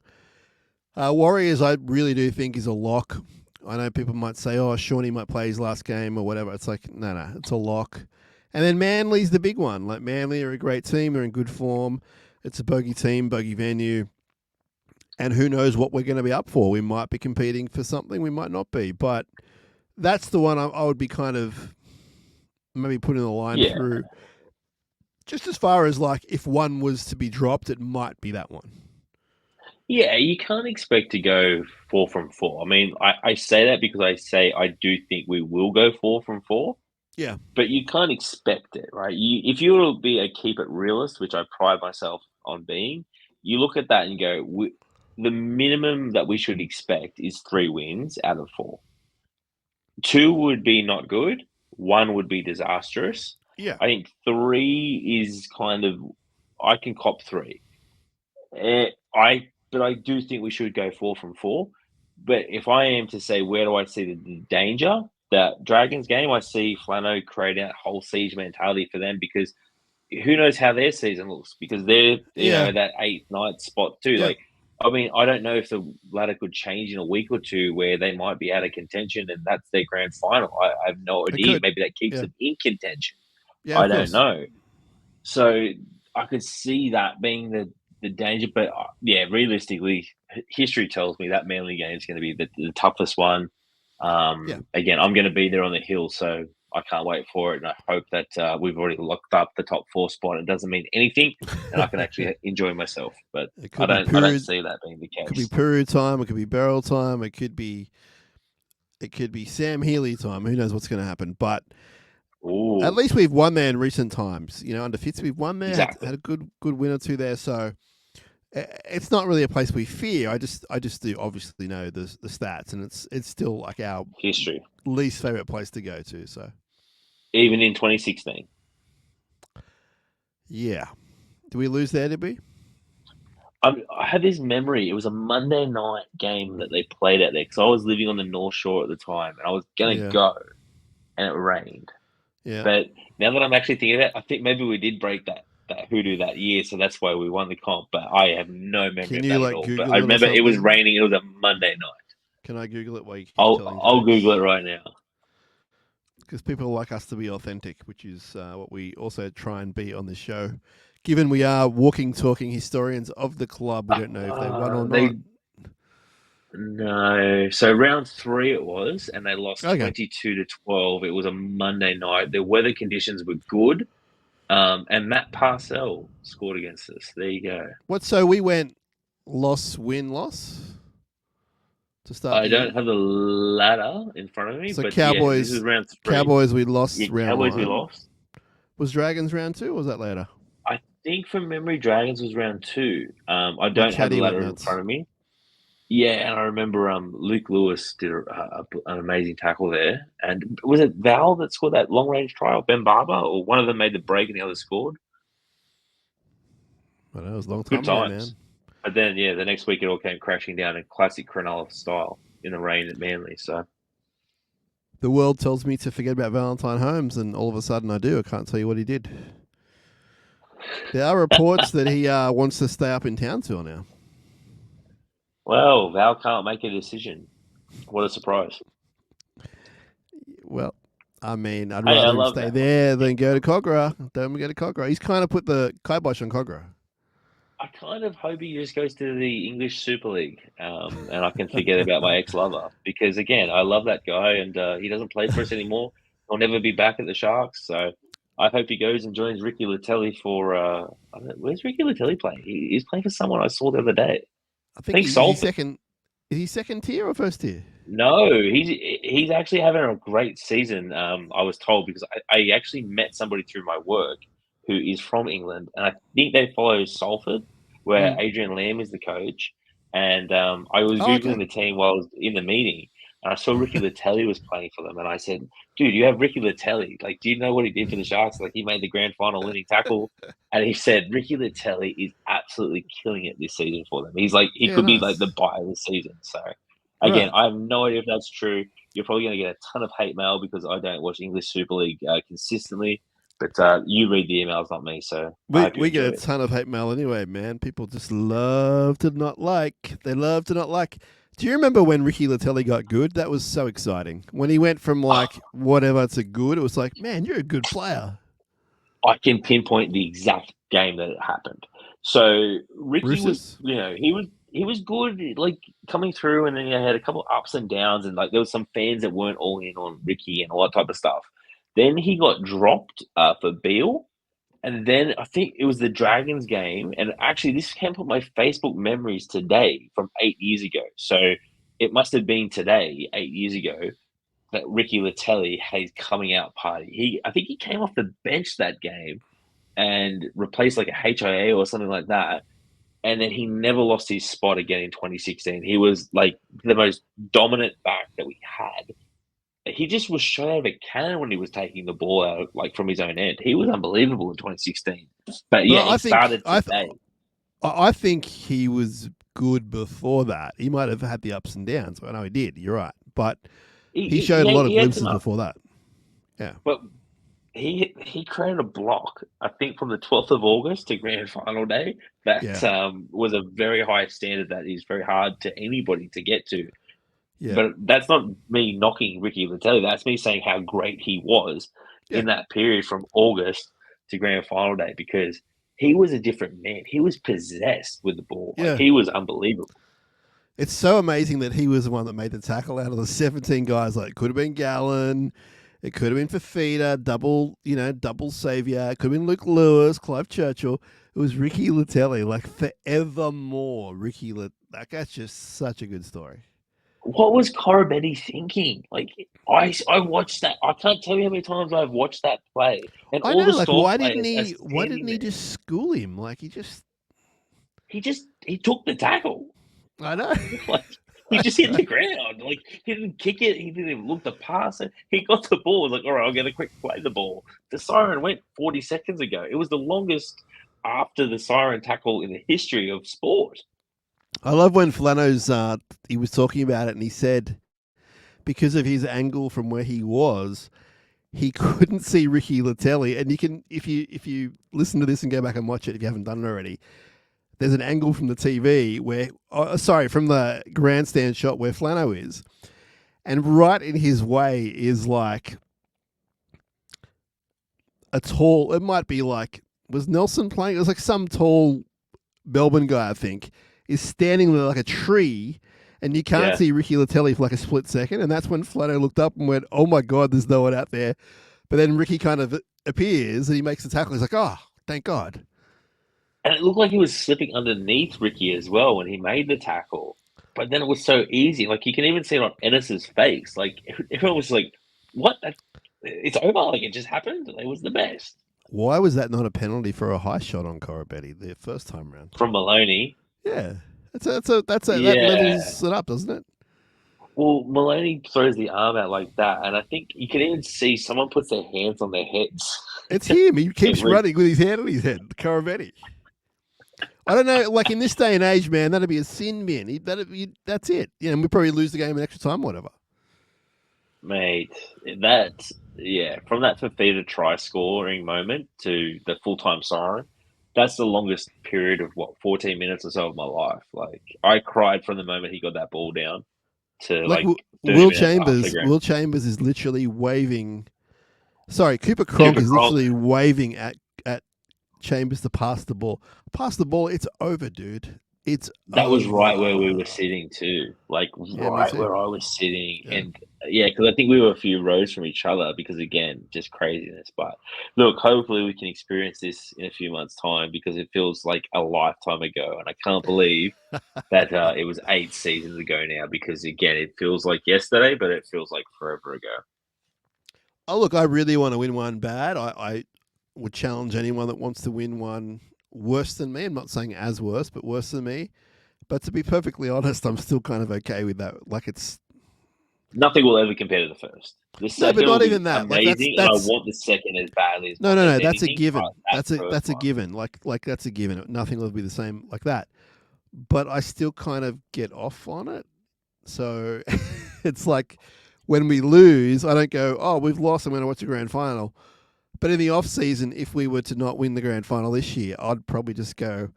Warriors, I really do think, is a lock. I know people might say, oh, Shawnee might play his last game or whatever. It's like, no, it's a lock. And then Manly's the big one. Manly are a great team. They're in good form. It's a bogey team, bogey venue. And who knows what we're going to be up for. We might be competing for something. We might not be. But that's the one I would be kind of maybe putting the line through. Just as far as if one was to be dropped, it might be that one. Yeah, you can't expect to go 4 from 4. I mean, I say that because I do think we will go 4 from 4. Yeah. But you can't expect it, right? If you were to be a keep it realist, which I pride myself on being, you look at that and go, the minimum that we should expect is 3 wins out of 4. 2 would be not good. 1 would be disastrous. Yeah. I think 3 is kind of, I can cop 3. But I do think we should go 4 from 4. But if I am to say, where do I see the danger? That Dragons game, I see Flano creating that whole siege mentality for them because who knows how their season looks because they're, you know, that 8th, 9th spot too. Yeah. I mean, I don't know if the ladder could change in a week or two where they might be out of contention and that's their grand final. I have no idea. Maybe that keeps them in contention. Yeah, I don't know. So I could see that being the danger. But, realistically, history tells me that Manly game is going to be the toughest one. Again, I'm going to be there on the hill, so I can't wait for it. And I hope that we've already locked up the top 4 spot. It doesn't mean anything, and I can actually enjoy myself. But I don't see that being the case. It could be Puru time. It could be Beryl time. It could be Sam Healy time. Who knows what's going to happen? But at least we've won there in recent times. You know, under Fitz, we've won there. Had a good win or two there. So it's not really a place we fear. I just do obviously know the stats, and it's still our history least favorite place to go to. So even in 2016, yeah, did we lose there? Did we? I have this memory. It was a Monday night game that they played out there because I was living on the North Shore at the time, and I was gonna go, and it rained. Yeah. But now that I'm actually thinking about it, I think maybe we did break that hoodoo that year, so that's why we won the comp. But I have no memory of that at all. But I remember it was raining. It was a Monday night. Can I Google it while you keep I'll Google it right now. Because people like us to be authentic, which is what we also try and be on this show. Given we are walking, talking historians of the club, we don't know if they won or not. No. So round three it was, and they lost Okay. 22-12. It was a Monday night. The weather conditions were good. And Matt Parcell scored against us. There you go. So we went loss, win, loss to start I the year. don't have the ladder in front of me, So but yeah, this is round three. Cowboys, we lost Yeah, round Cowboys we one. lost. Was Dragons round two? Or was that later? I think from memory, Dragons was round two. I My don't have the chatty went ladder in nuts. front of me. Yeah, and I remember Luke Lewis did an amazing tackle there. And was it Val that scored that long range try, or Ben Barber, or one of them made the break and the other scored? I know, it was a long Good time ago, man. times. But then, yeah, the next week it all came crashing down in classic Cronulla style in the rain at Manly. So The world tells me to forget about Valentine Holmes, and all of a sudden I do. I can't tell you what he did. There are reports that he wants to stay up in Townsville now. well, Val can't make a decision. What a surprise. Well, I mean, I'd Hey, I rather him love stay Val. there than go to Cogra. Don't go to Cogra. He's kind of put the kibosh on Cogra. I kind of hope he just goes to the English Super League, and I can forget about my ex-lover because again, I love that guy, and he doesn't play for us anymore. He'll never be back at the Sharks, so I hope he goes and joins Ricky Latelli for. I don't know, where's Ricky Latelli playing? He's playing for someone I saw the other day. I I think think is he Salford. second. Is he second tier or first tier? No, he's actually having a great season. I was told because I actually met somebody through my work who is from England, and I think they follow Salford, where Mm. Adrian Lamb is the coach. And I was Oh, okay. googling the team while I was in the meeting, and I saw Ricky Latelli was playing for them, and I said, "Dude, you have Ricky Latelli. Like, do you know what he did for the Sharks? Like, he made the grand final winning tackle." And he said Ricky Latelli is absolutely killing it this season for them. He's like he Yeah, could be like the nice. buy of the season. So. Again, Right. I have no idea if that's true. You're probably going to get a ton of hate mail because I don't watch English Super League consistently. But you read the emails, not me. So I hope you We get enjoy a it. ton of hate mail anyway, man. People just love to not like. They love to not like. Do you remember when Ricky Latelli got good? That was so exciting. When he went from like whatever to good, it was like, man, you're a good player. I can pinpoint the exact game that it happened. So Ricky was, Roosters? he was good, like coming through, and then he had a couple of ups and downs, and like there was some fans that weren't all in on Ricky and all that type of stuff. Then he got dropped for Beale. And then I think it was the Dragons game. And actually, this came from my Facebook memories today from 8 years ago. So it must have been today, 8 years ago, that Ricky Latelli had his coming out party. I think he came off the bench that game and replaced like a HIA or something like that. And then he never lost his spot again in 2016. He was like the most dominant back that we had. He just was shot out of a cannon when he was taking the ball out, like from his own end. He was unbelievable in 2016. But yeah, Well, it started today. I think he was good before that. He might have had the ups and downs. I know he did. You're right, but he showed a lot of He had some glimpses up, before that. Yeah. but he created a block. I think from the 12th of August to grand final day. That Yeah. was a very high standard that is very hard to anybody to get to. Yeah. But that's not me knocking Ricky Latelli. That's me saying how great he was Yeah. in that period from August to grand final day because he was a different man. He was possessed with the ball. Like Yeah. he was unbelievable. It's so amazing that he was the one that made the tackle out of the 17 guys. Like, could have been Gallen. It could have been Fafita, double savior. It could have been Luke Lewis, Clive Churchill. It was Ricky Latelli, like forevermore. That guy's just such a good story. What was Corabetti thinking? Like I watched that. I can't tell you how many times I've watched that play, and I all know, the like, store why didn't players are he? Why standing didn't he there. just school him? Like, He took the tackle. I know. Like he just hit the ground. Like he didn't kick it. He didn't even look to pass it. He got the ball. He was like, all right, I'm going to quick play the ball. The siren went 40 seconds ago. It was the longest after the siren tackle in the history of sport. I love when Flano's he was talking about it, and he said because of his angle from where he was, he couldn't see Ricky Latelli. And you can, if you listen to this and go back and watch it, if you haven't done it already, there's an angle from the TV where, from the grandstand shot where Flano is, and right in his way is like a tall. It might be like, was Nelson playing? It was like some tall Melbourne guy, I think, is standing there like a tree, and you can't see Ricky Latelli for like a split second, and that's when Flatto looked up and went, "Oh my God, there's no one out there." But then Ricky kind of appears and he makes the tackle. He's like, "Oh, thank God." And it looked like he was slipping underneath Ricky as well when he made the tackle. But then it was so easy. Like, you can even see it on Ennis's face. Like, everyone was like, what? It's over. Like, it just happened. It was the best. Why was that not a penalty for a high shot on Corabetti the first time round? From Maloney. Yeah. That levels it up, doesn't it? Well, Maloney throws the arm out like that, and I think you can even see someone puts their hands on their heads. It's him. He keeps running with his hand on his head, Corabetti. I don't know, like in this day and age, man, that'd be a sin bin. That's it. Yeah, and we'd probably lose the game in extra time, whatever. Mate, from that Fafita try scoring moment to the full-time siren, that's the longest period of 14 minutes or so of my life. Like, I cried from the moment he got that ball down to Will Chambers. Will Chambers is literally waving. Sorry, Cooper Cronk is literally waving at Chambers to pass the ball. Pass the ball. It's over, dude. That was right where we were sitting too. Like, right where I was sitting. Yeah. And because I think we were a few rows from each other because, again, just craziness. But look, hopefully we can experience this in a few months' time because it feels like a lifetime ago. And I can't believe that it was 8 seasons ago now because, again, it feels like yesterday, but it feels like forever ago. Oh, look, I really want to win one bad. I would challenge anyone that wants to win one worse than me. I'm not saying as worse, but worse than me. But to be perfectly honest, I'm still kind of okay with that. Like, it's nothing will ever compare to the first. The second but not even that. Amazing, like, and I want the second as badly as no. That's anything, a given. That's a given. Like that's a given. Nothing will be the same like that. But I still kind of get off on it. So it's like when we lose, I don't go, "Oh, we've lost. I'm going to watch the grand final." But in the off season, if we were to not win the grand final this year, I'd probably just go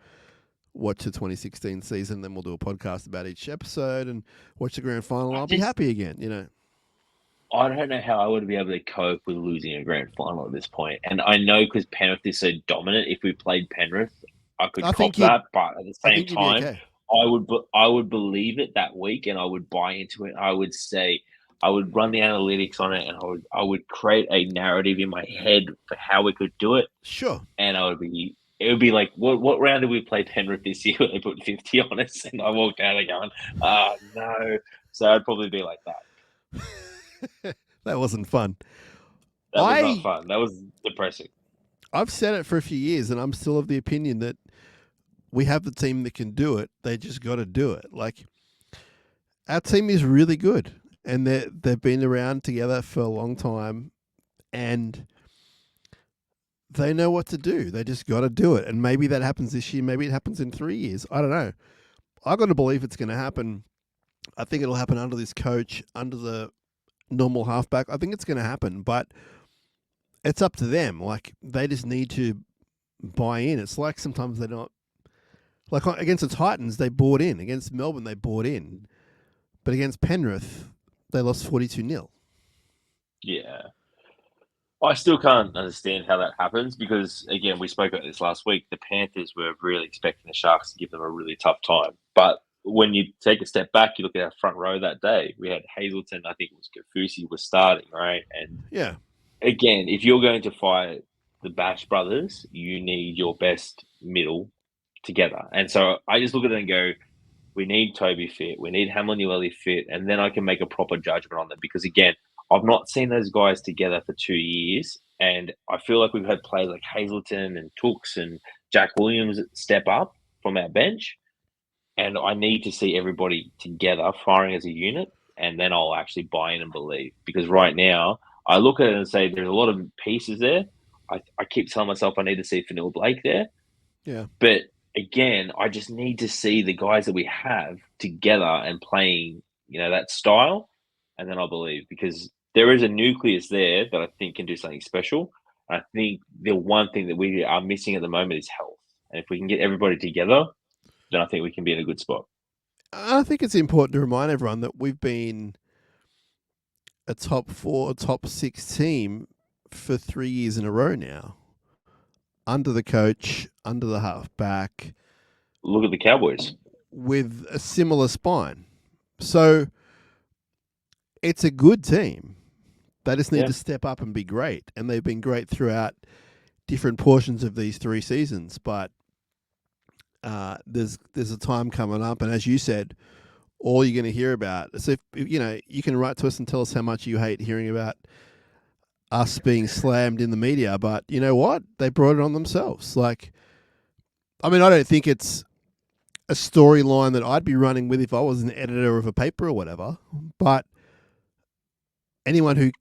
watch the 2016 season. Then we'll do a podcast about each episode and watch the grand final. I'll be happy again, you know. I don't know how I would be able to cope with losing a grand final at this point. And I know because Penrith is so dominant, if we played Penrith, I could cop that. But at the same time, I would believe it that week and I would buy into it. I would say, I would run the analytics on it and I would create a narrative in my head for how we could do it. Sure. And it would be like, what round did we play Penrith this year? They put 50 on us and I walked out and going, oh, no. So I'd probably be like that. That wasn't fun. That was not fun. That was depressing. I've said it for a few years and I'm still of the opinion that we have the team that can do it. They just got to do it. Like, our team is really good. And they've been around together for a long time, and they know what to do. They just got to do it. And maybe that happens this year. Maybe it happens in 3 years. I don't know. I got to believe it's going to happen. I think it'll happen under this coach, under the normal halfback. I think it's going to happen, but it's up to them. Like, they just need to buy in. It's like sometimes they're not. Like, against the Titans, they bought in. Against Melbourne, they bought in. But against Penrith, they lost 42-0. Yeah. I still can't understand how that happens because, again, we spoke about this last week. The Panthers were really expecting the Sharks to give them a really tough time. But when you take a step back, you look at our front row that day. We had Hazelton, I think it was Kafusi was starting, right? And yeah, again, if you're going to fight the Bash brothers, you need your best middle together. And so I just look at it and go, we need Toby fit. We need Hamlin-Uele fit. And then I can make a proper judgment on them. Because, again, I've not seen those guys together for 2 years. And I feel like we've had players like Hazelton and Tooks and Jack Williams step up from our bench. And I need to see everybody together firing as a unit. And then I'll actually buy in and believe. Because right now, I look at it and say there's a lot of pieces there. I keep telling myself I need to see Fanil Blake there. Yeah. But again, I just need to see the guys that we have together and playing, that style, and then I'll believe because there is a nucleus there that I think can do something special. I think the one thing that we are missing at the moment is health, and if we can get everybody together, then I think we can be in a good spot. I think it's important to remind everyone that we've been a top 4, top 6 team for 3 years in a row now. Under the coach, under the halfback. Look at the Cowboys. With a similar spine. So it's a good team. They just need Yeah. to step up and be great. And they've been great throughout different portions of these 3 seasons. But there's a time coming up. And as you said, all you're going to hear about. So, you can write to us and tell us how much you hate hearing about us being slammed in the media. But you know what? They brought it on themselves. Like, I mean, I don't think it's a storyline that I'd be running with if I was an editor of a paper or whatever. But anyone who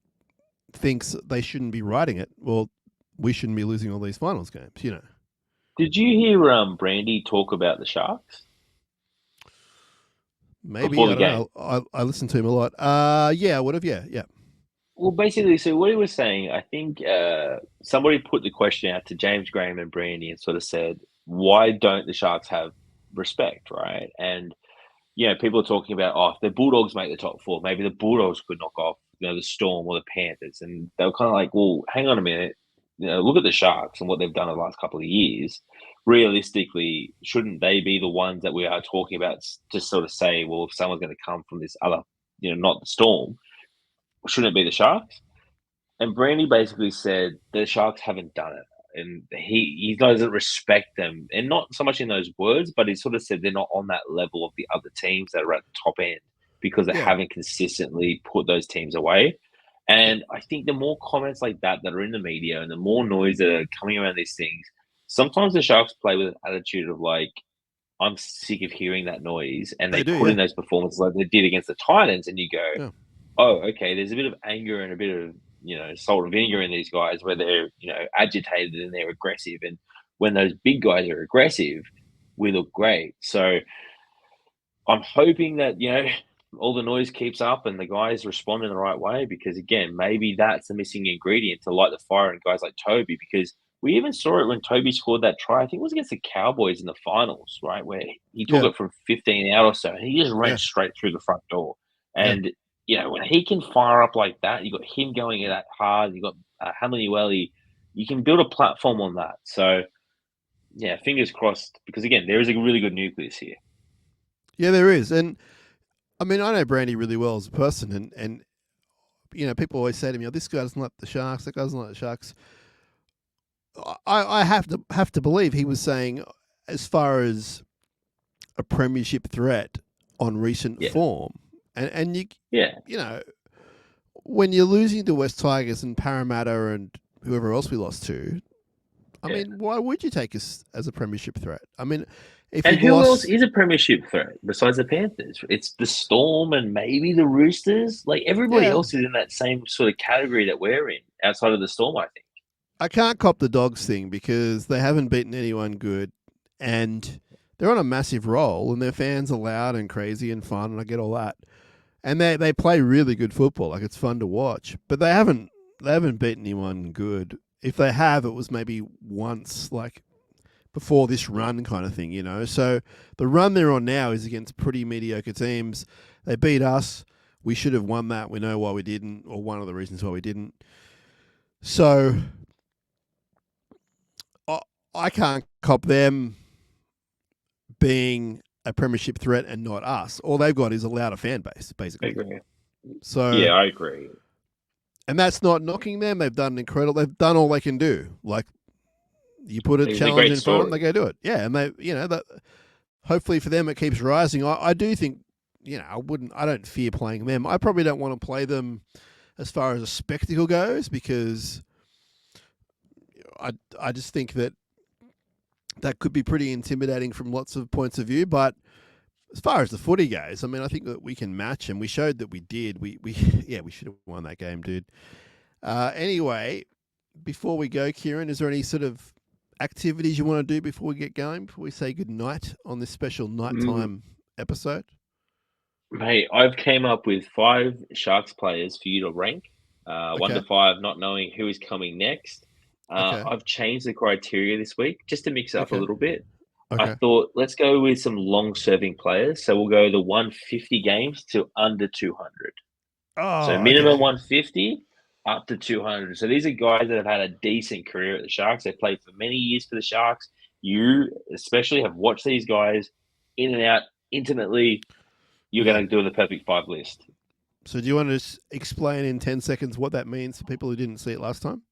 thinks they shouldn't be writing it, well, we shouldn't be losing all these finals games. Did you hear Brandy talk about the Sharks Maybe, before I the don't game? know. I listen to him a lot. Yeah, I would have. Yeah, yeah. Well, basically, so what he was saying, I think somebody put the question out to James Graham and Brandy and sort of said, why don't the Sharks have respect, right? And people are talking about, oh, if the Bulldogs make the top 4, maybe the Bulldogs could knock off, the Storm or the Panthers. And they were kind of like, well, hang on a minute. Look at the Sharks and what they've done in the last couple of years. Realistically, shouldn't they be the ones that we are talking about to sort of say, well, if someone's going to come from this other, not the Storm, shouldn't it be the Sharks? And Brandy basically said the Sharks haven't done it. And he doesn't respect them. And not so much in those words, but he sort of said they're not on that level of the other teams that are at the top end because they Yeah, haven't consistently put those teams away. And I think the more comments like that are in the media and the more noise that are coming around these things, sometimes the Sharks play with an attitude of like, I'm sick of hearing that noise. And they they do. put in Yeah, those performances like they did against the Titans. And you go, yeah, oh, okay, there's a bit of anger and a bit of, salt and vinegar in these guys where they're, agitated and they're aggressive. And when those big guys are aggressive, we look great. So I'm hoping that, all the noise keeps up and the guys respond in the right way because, again, maybe that's the missing ingredient to light the fire in guys like Toby because we even saw it when Toby scored that try. I think it was against the Cowboys in the finals, right, where he took yeah, it from 15 out or so and he just ran yeah, straight through the front door. yeah. And, when he can fire up like that, you got him going that hard, you got Hamlin-Ueli, you can build a platform on that. So, yeah, fingers crossed because, again, there is a really good nucleus here. Yeah, there is. And I mean, I know Brandy really well as a person, and people always say to me, "Oh, this guy doesn't like the Sharks. That guy doesn't like the Sharks." I have to believe he was saying, as far as a premiership threat on recent Yeah. form, and Yeah. you know when you're losing to West Tigers and Parramatta and whoever else we lost to, I Yeah. mean, why would you take us as a premiership threat? I mean, if And you've who else lost, is a premiership threat besides the Panthers? It's the Storm and maybe the Roosters. Like everybody yeah, else is in that same sort of category that we're in, outside of the Storm, I think. I can't cop the Dogs thing because they haven't beaten anyone good, and they're on a massive roll, and their fans are loud and crazy and fun, and I get all that, and they play really good football, like it's fun to watch, but they haven't beaten anyone good. If they have, it was maybe once, like before this run kind of thing. So the run they're on now is against pretty mediocre teams. They beat us. We should have won that. We know why we didn't, or one of the reasons why we didn't. So I can't cop them being a premiership threat and not us. All they've got is a louder fan base, I basically. agree. So, Yeah, I agree. and that's not knocking them. They've done incredible. They've done all they can do. Like, you put a It's a challenge great in front of them, they story. go do it. Yeah, and that hopefully for them it keeps rising. I do think, I don't fear playing them. I probably don't want to play them as far as a spectacle goes because I just think that could be pretty intimidating from lots of points of view. But as far as the footy goes, I mean, I think that we can match, and we showed that we did. We yeah, we should have won that game, dude. Anyway, before we go, Kieran, is there any sort of activities you want to do before we get going? Before we say good night on this special Mm, nighttime episode? Mate, I've came up with 5 Sharks players for you to rank, 1 to Okay, 5, not knowing who is coming next. okay, I've changed the criteria this week just to mix it up a okay, little bit. I okay. thought let's go with some long-serving players. So we'll go the 150 games to under 200. So Oh, minimum okay. 150 up to 200. So these are guys that have had a decent career at the Sharks. They played for many years for the Sharks. You especially have watched these guys in and out intimately. you're Yeah. going to do the perfect 5 list. So do you want to just explain in 10 seconds what that means for people who didn't see it last time?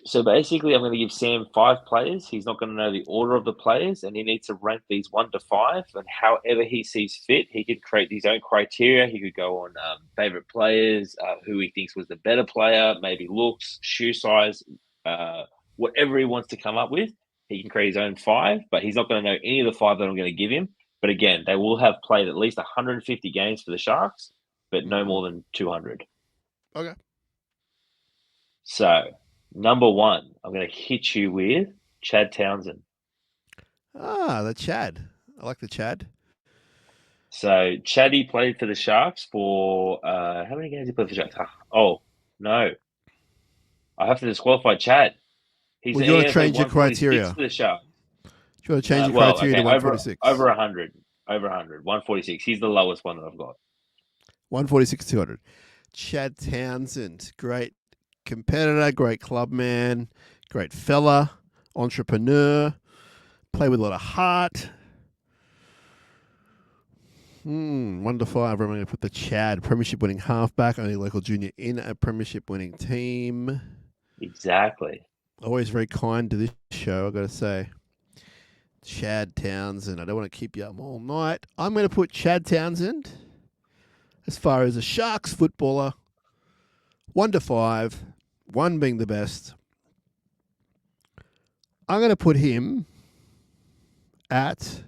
So basically, I'm going to give Sam 5 players. He's not going to know the order of the players, and he needs to rank these 1 to 5. And however he sees fit, he could create his own criteria. He could go on favorite players, who he thinks was the better player, maybe looks, shoe size, uh, whatever he wants to come up with. He can create his own 5, but he's not going to know any of the 5 that I'm going to give him. But again, they will have played at least 150 games for the Sharks, but no more than 200. Okay. So, number 1, I'm going to hit you with Chad Townsend. The Chad. I like the Chad. So, Chaddy played for the Sharks for how many games did he play for the Sharks? Oh, no. I have to disqualify Chad. Well, He you want only to played change your 146 criteria. for the Sharks. Do you want to change your Well, criteria okay, to 146? over 100. Over 100. 146. He's the lowest one that I've got. 146, 200. Chad Townsend. Great competitor, great clubman, great fella, entrepreneur, play with a lot of heart. 1 to 5. I'm going to put the Chad, premiership winning halfback, only local junior in a premiership winning team. Exactly. Always very kind to this show, I've got to say. Chad Townsend. I don't want to keep you up all night. I'm going to put Chad Townsend as far as a Sharks footballer. 1 to 5. 1 being the best. I'm going to put him at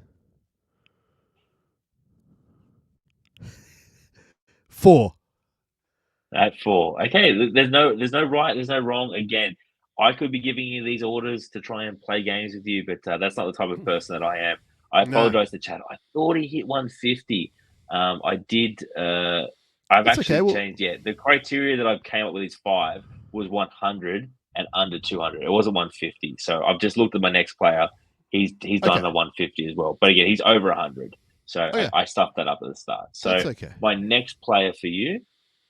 4. At 4. Okay, there's no right, there's no wrong. Again, I could be giving you these orders to try and play games with you, but that's not the type of person that I am. I No, apologize to Chad. I thought he hit 150. I did. I've it's actually okay. Well, changed. Yeah, the criteria that I came up with is 5 was 100 and under 200. It wasn't 150. So I've just looked at my next player. He's done okay. the 150 as well. But again, he's over 100. So Okay. I stuffed that up at the start. So That's okay. my next player for you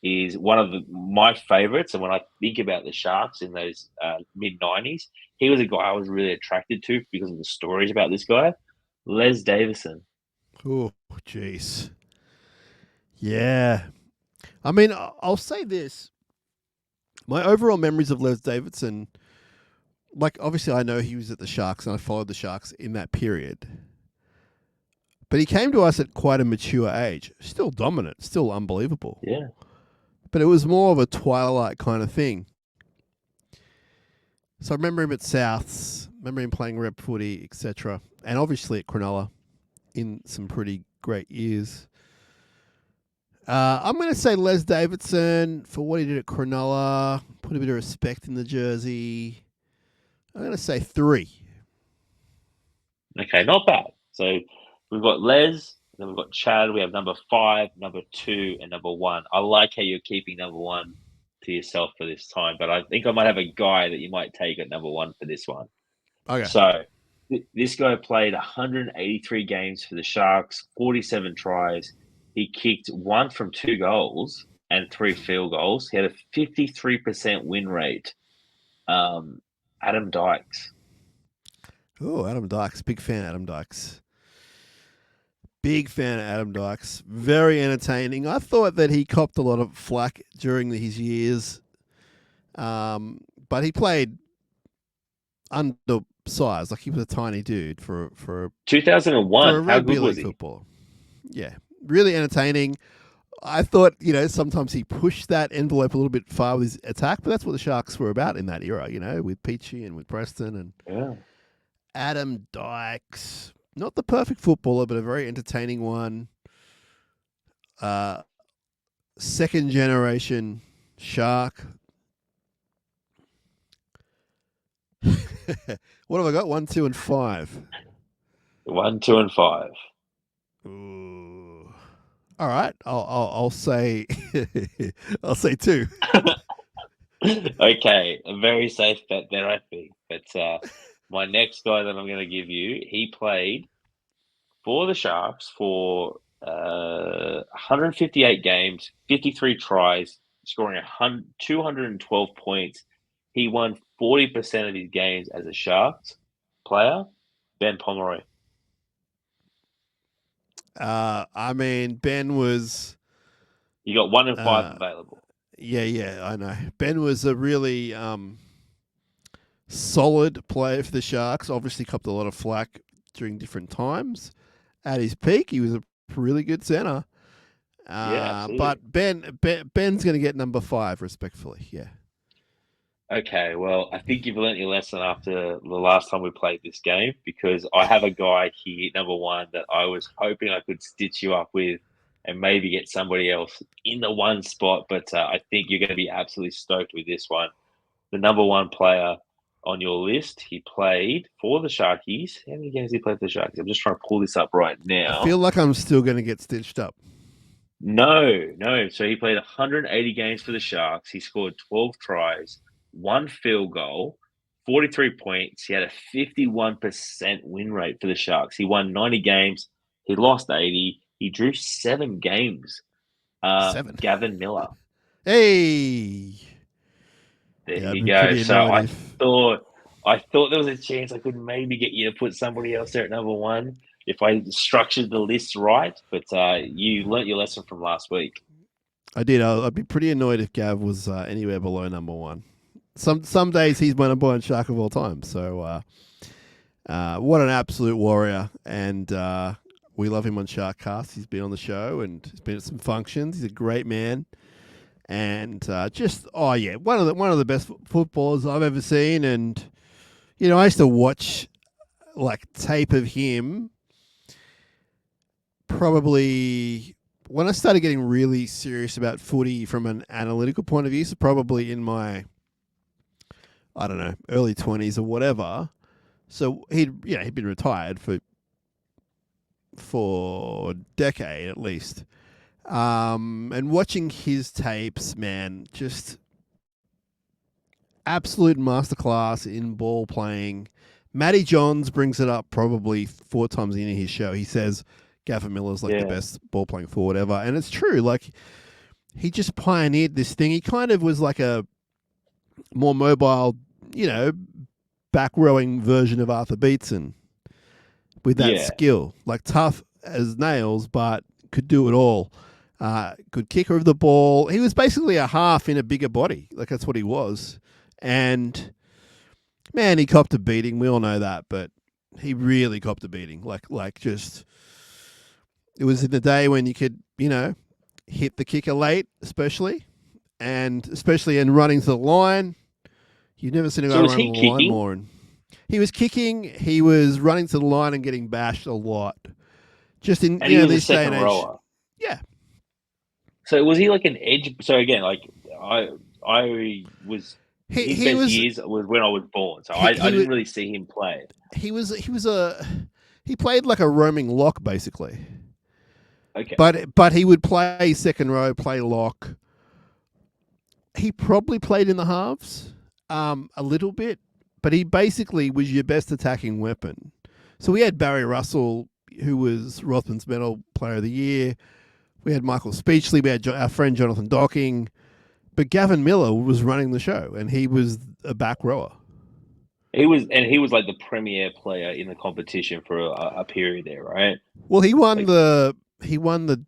is one of my favorites. And when I think about the Sharks in those mid 90s, he was a guy I was really attracted to because of the stories about this guy, Les Davison. Oh, jeez. Yeah. I mean, I'll say this. My overall memories of Les Davidson, like, obviously I know he was at the Sharks and I followed the Sharks in that period. But he came to us at quite a mature age. Still dominant, still unbelievable. Yeah. But it was more of a twilight kind of thing. So I remember him at Souths, remember him playing rep footy, etc. And obviously at Cronulla in some pretty great years. I'm going to say Les Davidson for what he did at Cronulla. Put a bit of respect in the jersey. I'm going to say 3. Okay, not bad. So we've got Les, then we've got Chad. We have number 5, number 2, and number 1. I like how you're keeping number 1 to yourself for this time, but I think I might have a guy that you might take at number 1 for this one. Okay. So this guy played 183 games for the Sharks, 47 tries. He kicked 1 from 2 goals and 3 field goals. He had a 53% win rate. Adam Dykes. Oh, Adam Dykes. Big fan of Adam Dykes. Big fan of Adam Dykes. Very entertaining. I thought that he copped a lot of flack during his years, but he played undersized. Like, he was a tiny dude for 2001. a How rugby good was league he? footballer. Yeah, really entertaining. I thought, sometimes he pushed that envelope a little bit far with his attack, but that's what the Sharks were about in that era, with Peachy and with Preston and Yeah. Adam Dykes. Not the perfect footballer, but a very entertaining one. Second generation Shark. What have I got? 1, 2, and 5. 1, 2, and 5. Ooh. All right. I'll say I'll say 2. Okay, a very safe bet there, I think. But my next guy that I'm going to give you, he played for the Sharks for 158 games, 53 tries, scoring 212 points. He won 40% of his games as a Sharks player. Ben Pomeroy. I mean, Ben was. You got 1 and 5 available. Yeah, I know. Ben was a really solid player for the Sharks. Obviously, copped a lot of flack during different times. At his peak, he was a really good centre. Yeah, absolutely. But Ben's going to get number 5, respectfully. Yeah. Okay, well, I think you've learnt your lesson after the last time we played this game, because I have a guy here, number 1, that I was hoping I could stitch you up with and maybe get somebody else in the 1 spot. But I think you're going to be absolutely stoked with this one. The number 1 player on your list, he played for the Sharkies. How many games did he play for the Sharkies? I'm just trying to pull this up right now. I feel like I'm still going to get stitched up. No. So he played 180 games for the Sharks. He scored 12 tries, 1 field goal, 43 points. He had a 51% win rate for the Sharks. He won 90 games. He lost 80. He drew 7 games. 7. Gavin Miller. Hey. There you go. So I thought there was a chance I could maybe get you to put somebody else there at number 1 if I structured the list right. But you learnt your lesson from last week. I did. I'd be pretty annoyed if Gav was anywhere below number 1. Some days he's my number 1 Shark of all time. So what an absolute warrior. And we love him on SharkCast. He's been on the show and he's been at some functions. He's a great man. And one of the best footballers I've ever seen. And, you know, I used to watch like tape of him probably when I started getting really serious about footy from an analytical point of view. So probably in my, I don't know, early 20s or whatever. So he'd been retired for a decade at least. And watching his tapes, man, just absolute masterclass in ball playing. Matty Johns brings it up probably 4 times in his show. He says Gavin Miller's the best ball playing forward ever. And it's true. Like, he just pioneered this thing. He kind of was like a more mobile, back rowing version of Arthur Beetson with that skill. Like, tough as nails, but could do it all. Good kicker of the ball. He was basically a half in a bigger body. Like, that's what he was. And, man, he copped a beating. We all know that, but he really copped a beating. Like just, it was in the day when you could, hit the kicker late, especially and running to the line. You've never seen a guy run the line more. And he was kicking. He was running to the line and getting bashed a lot. Just in this day and age. Rower. Yeah. So was he like an edge? So again, like I was. His best years was when I was born, so I didn't really see him play. He played like a roaming lock basically. Okay. But he would play second row, play lock. He probably played in the halves, a little bit, but he basically was your best attacking weapon. So we had Barry Russell, who was Rothman's Medal Player of the Year. We had Michael Speechley. We had our friend Jonathan Docking. But Gavin Miller was running the show, and he was a back rower. He was like the premier player in the competition for a period there, right? Well, he won the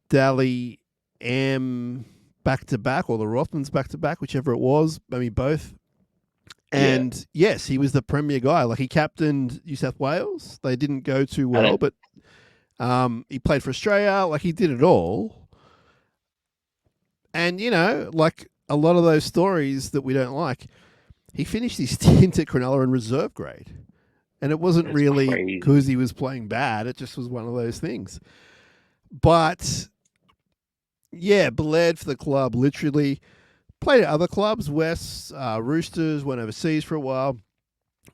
Dally M back-to-back, or the Rothmans back-to-back, whichever it was. I mean, both. And, yes, he was the premier guy. Like, he captained New South Wales. They didn't go too well, but he played for Australia. Like, he did it all. And, like a lot of those stories that we don't like, he finished his stint at Cronulla in reserve grade. And it wasn't really because he was playing bad. It just was one of those things. But, yeah, bled for the club, literally. Played at other clubs, Wests, Roosters, went overseas for a while.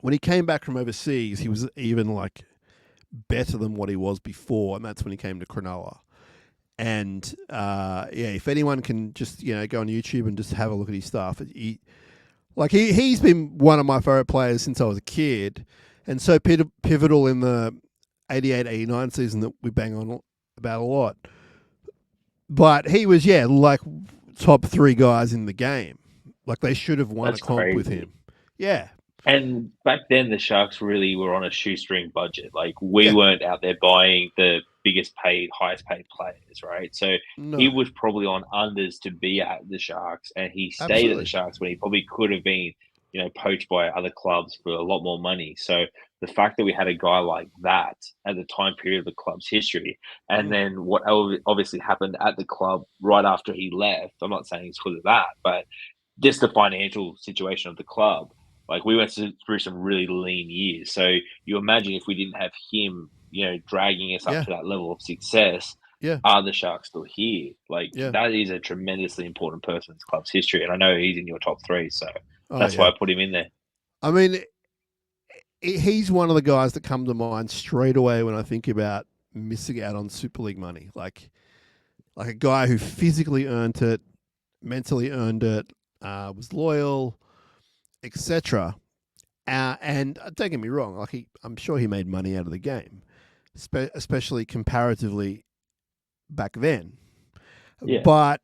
When he came back from overseas, he was even, like, better than what he was before, and that's when he came to Cronulla. And, if anyone can just, go on YouTube and just have a look at his stuff, he's been one of my favourite players since I was a kid, and so pivotal in the 88-89 season that we bang on about a lot. But he was, like top 3 guys in the game. Like, they should have won a comp with him. Yeah. And back then, the Sharks really were on a shoestring budget. Like we Yeah, weren't out there buying the biggest paid, highest paid players, right? So he no, was probably on unders to be at the Sharks, and he stayed at the absolutely. Sharks when he probably could have been, poached by other clubs for a lot more money. So the fact that we had a guy like that at the time period of the club's history, and Mm. then what obviously happened at the club right after he left. I'm not saying it's because of that, but just the financial situation of the club. Like we went through some really lean years. So you imagine if we didn't have him, dragging us up Yeah, to that level of success, yeah, are the Sharks still here? Like yeah. that is a tremendously important person in this club's history. And I know he's in your top three, so Oh that's why yeah. I put him in there. I mean, he's one of the guys that come to mind straight away when I think about missing out on Super League money. Like a guy who physically earned it, mentally earned it, was loyal, etc. And don't get me wrong, I'm sure he made money out of the game, especially comparatively back then. Yeah, But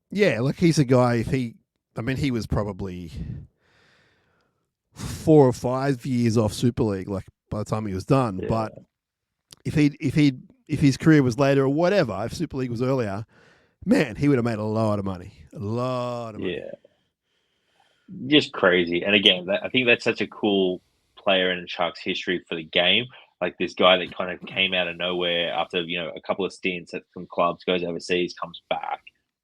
yeah, like he's a guy. He was probably 4 or 5 years off Super League, like by the time he was done. But yeah, if his career was later or whatever, if Super League was earlier, man, he would have made a lot of money, a lot of money. yeah. Just crazy. And again, I think that's such a cool player in Sharks history for the game. Like this guy that kind of came out of nowhere after a couple of stints at some clubs, goes overseas, comes back,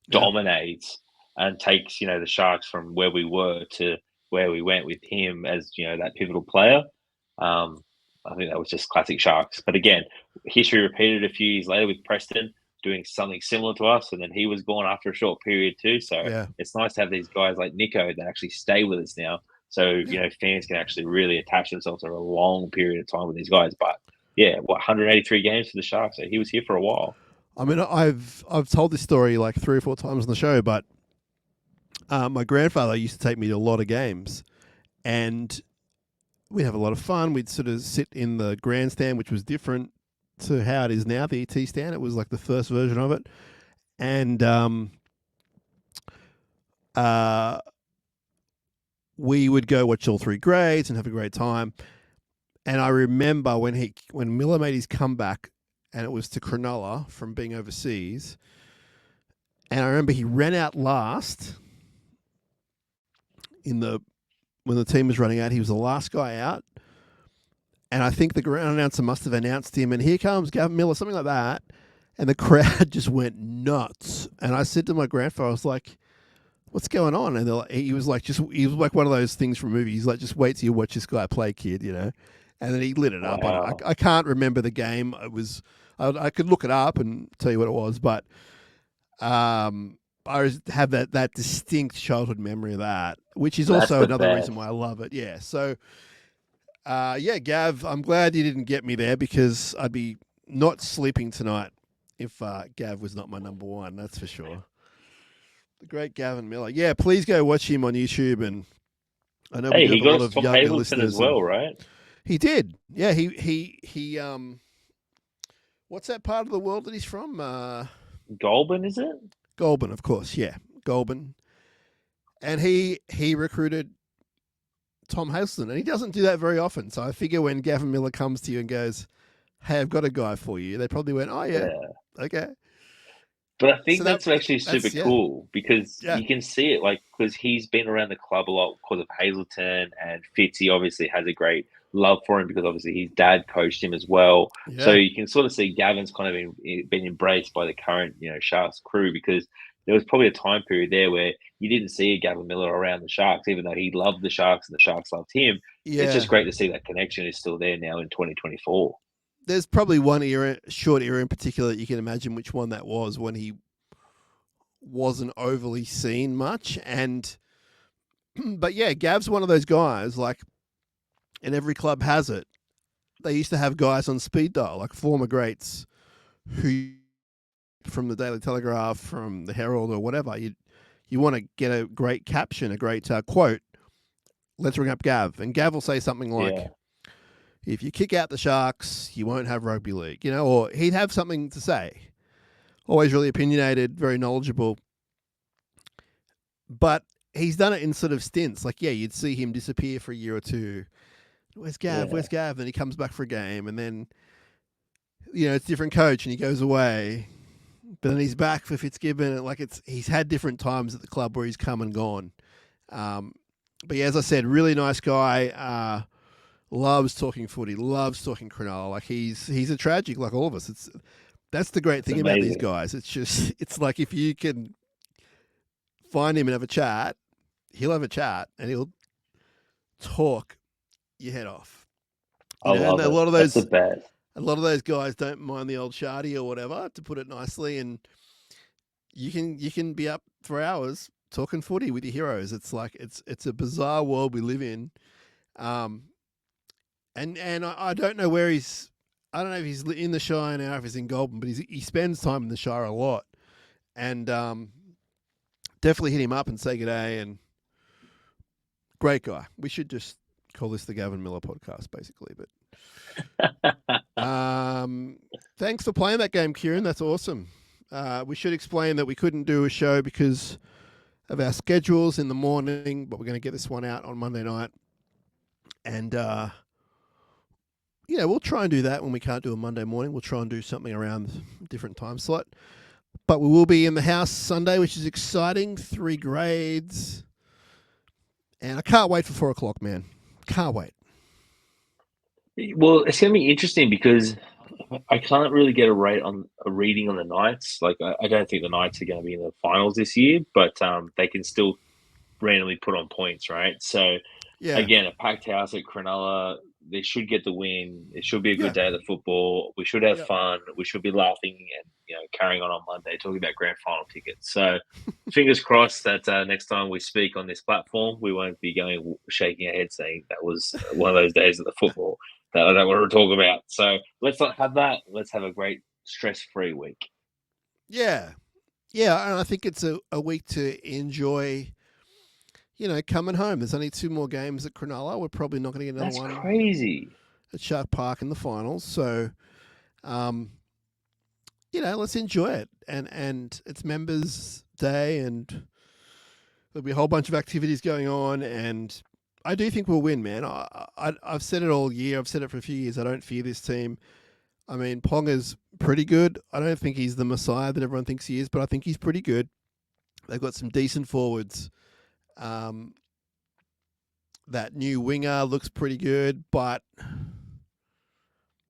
Yeah, dominates, and takes the Sharks from where we were to where we went with him as that pivotal player. Um, I think that was just classic Sharks. But again, history repeated a few years later with Preston doing something similar to us, and then he was gone after a short period too. So yeah, it's nice to have these guys like Nico that actually stay with us now. So, yeah. fans can actually really attach themselves to a long period of time with these guys. But yeah, 183 games for the Sharks. So he was here for a while. I mean, I've told this story like 3 or 4 times on the show, but my grandfather used to take me to a lot of games, and we'd have a lot of fun. We'd sort of sit in the grandstand, which was different to how it is now, the ET stand. It was like the first version of it. And uh, we would go watch all three grades and have a great time. And I remember when Miller made his comeback, and it was to Cronulla from being overseas. And I remember he ran out last when the team was running out. He was the last guy out. And I think the ground announcer must have announced him, and here comes Gavin Miller, something like that. And the crowd just went nuts. And I said to my grandfather, I was like, what's going on? And he was like, one of those things from movies. He's like, just wait till you watch this guy play, kid, And then he lit it up. Wow. I can't remember the game. I could look it up and tell you what it was, but I have that distinct childhood memory of that, which is That's also the another best. reason why I love it. Yeah. So, yeah, Gav, I'm glad you didn't get me there because I'd be not sleeping tonight if Gav was not my number one. That's for sure. The great Gavin Miller. Yeah, please go watch him on YouTube. And I know we Hey, do he have a got lot us of Tom younger Hazleton as listeners, and well, right? he did. Yeah, he. What's that part of the world that he's from? Goulburn, is it? Goulburn, of course. Yeah, Goulburn. And he recruited Tom Hazelton, and he doesn't do that very often. So I figure when Gavin Miller comes to you and goes, "Hey, I've got a guy for you," they probably went, "Oh yeah, Yeah. okay." But I So think that's actually super that's yeah, cool because yeah, you can see it, like, because he's been around the club a lot because of Hazleton, and Fitzy obviously has a great love for him because obviously his dad coached him as well. So yeah, you can sort of see Gavin's kind of been embraced by the current, Sharks crew because there was probably a time period there where you didn't see a Gavin Miller around the Sharks, even though he loved the Sharks and the Sharks loved him. It's yeah. just great to see that connection is still there now in 2024. There's probably one short era in particular that you can imagine which one that was when he wasn't overly seen much, and but yeah, Gav's one of those guys like, and every club has it. They used to have guys on speed dial, like former greats who from the Daily Telegraph, from the Herald, or whatever. You want to get a great caption, a great quote. Let's ring up Gav, and Gav will say something like, Yeah. "If you kick out the Sharks, you won't have rugby league," or he'd have something to say. Always really opinionated, very knowledgeable, but he's done it in sort of stints. Like, yeah, you'd see him disappear for a year or two. Where's Gav? Yeah, Where's Gav? Then he comes back for a game, and then it's a different coach, and he goes away. But then he's back for Fitzgibbon. And like he's had different times at the club where he's come and gone. But yeah, as I said, really nice guy. Loves talking footy. Loves talking Cronulla. Like he's a tragic like all of us. That's the great it's thing about these amazing. guys. It's like if you can find him and have a chat, he'll have a chat and he'll talk your head off. I And love it. That's the best. a lot of those guys don't mind the old shardy or whatever, to put it nicely, and you can be up for hours talking footy with your heroes. It's like it's a bizarre world we live in. And I don't know where he's. I don't know if he's in the Shire now, if he's in Goulburn, but he spends time in the Shire a lot, and definitely hit him up and say good day. And great guy. We should just call this the Gavin Miller podcast, basically. But thanks for playing that game, Kieran. That's awesome. We should explain that we couldn't do a show because of our schedules in the morning, but we're going to get this one out on Monday night. And, we'll try and do that when we can't do a Monday morning. We'll try and do something around a different time slot. But we will be in the house Sunday, which is exciting. 3 grades. And I can't wait for 4 o'clock, man. Can't wait. Well, it's going to be interesting because I can't really get a reading on the Knights. Like, I don't think the Knights are going to be in the finals this year, but they can still randomly put on points, right? So, Yeah. again, a packed house at Cronulla. They should get the win. It should be a good Yeah. day of the football. We should have Yeah. fun. We should be laughing and carrying on Monday, talking about grand final tickets. So, fingers crossed that next time we speak on this platform, we won't be shaking our heads saying that was one of those days of the football that I don't want to talk about. So let's not have that. Let's have a great stress-free week. Yeah. Yeah, and I think it's a week to enjoy, coming home. There's only 2 more games at Cronulla. We're probably not going to get another one. That's crazy. At Shark Park in the finals. So, let's enjoy it. And it's Members Day, and there'll be a whole bunch of activities going on. And I do think we'll win, man. I've said it all year. I've said it for a few years. I don't fear this team. I mean, Ponga's pretty good. I don't think he's the messiah that everyone thinks he is, but I think he's pretty good. They've got some decent forwards. That new winger looks pretty good, but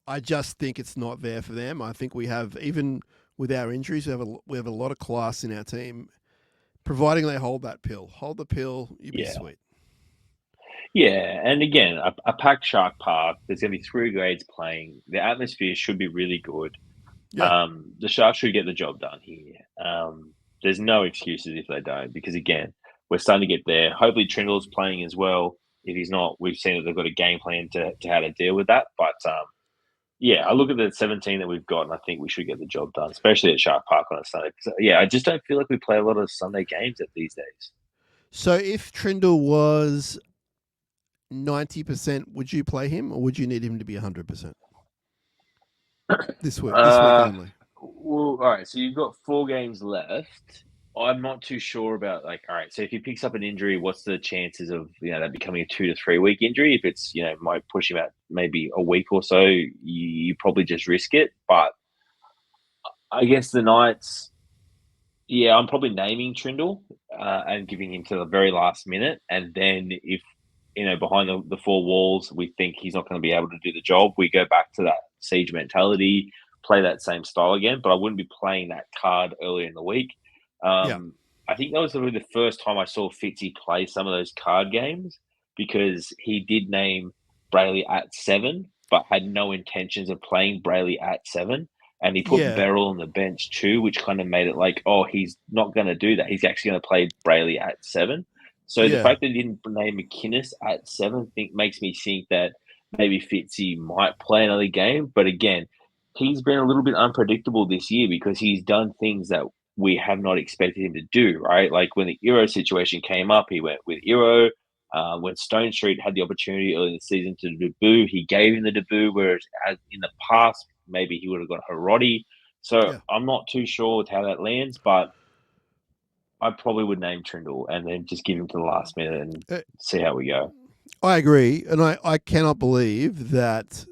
I just think it's not there for them. I think we have, even with our injuries, we have a lot of class in our team, providing they hold that pill. Hold the pill, you'd be sweet. Yeah, and again, a packed Shark Park. There's going to be 3 grades playing. The atmosphere should be really good. Yeah. The Sharks should get the job done here. There's no excuses if they don't, because again, we're starting to get there. Hopefully, Trindle's playing as well. If he's not, we've seen that they've got a game plan to how to deal with that. But I look at the 17 that we've got, and I think we should get the job done, especially at Shark Park on a Sunday. I just don't feel like we play a lot of Sunday games at these days. So if Trindle was 90%, would you play him, or would you need him to be 100%? This week only. Well, all right. So you've got 4 games left. I'm not too sure about all right. So if he picks up an injury, what's the chances of that becoming a 2 to 3 week injury? If it's might push him out maybe a week or so, you probably just risk it. But against the Knights, I'm probably naming Trindle and giving him to the very last minute, and then if behind the 4 walls, we think he's not going to be able to do the job, we go back to that siege mentality, play that same style again. But I wouldn't be playing that card earlier in the week. I think that was really the first time I saw Fitzy play some of those card games, because he did name Brayley at 7, but had no intentions of playing Brayley at 7. And he put Beryl on the bench too, which kind of made it like, oh, he's not going to do that. He's actually going to play Brayley at 7. So the fact that he didn't name McInnes at 7 makes me think that maybe Fitzy might play another game. But again, he's been a little bit unpredictable this year because he's done things that we have not expected him to do, right? Like when the Euro situation came up, he went with Euro. When Stone Street had the opportunity early in the season to debut, he gave him the debut, whereas in the past, maybe he would have got Hiroti. So I'm not too sure with how that lands, but I probably would name Trindle and then just give him to the last minute and Uh, see how we go. I agree, and I cannot believe that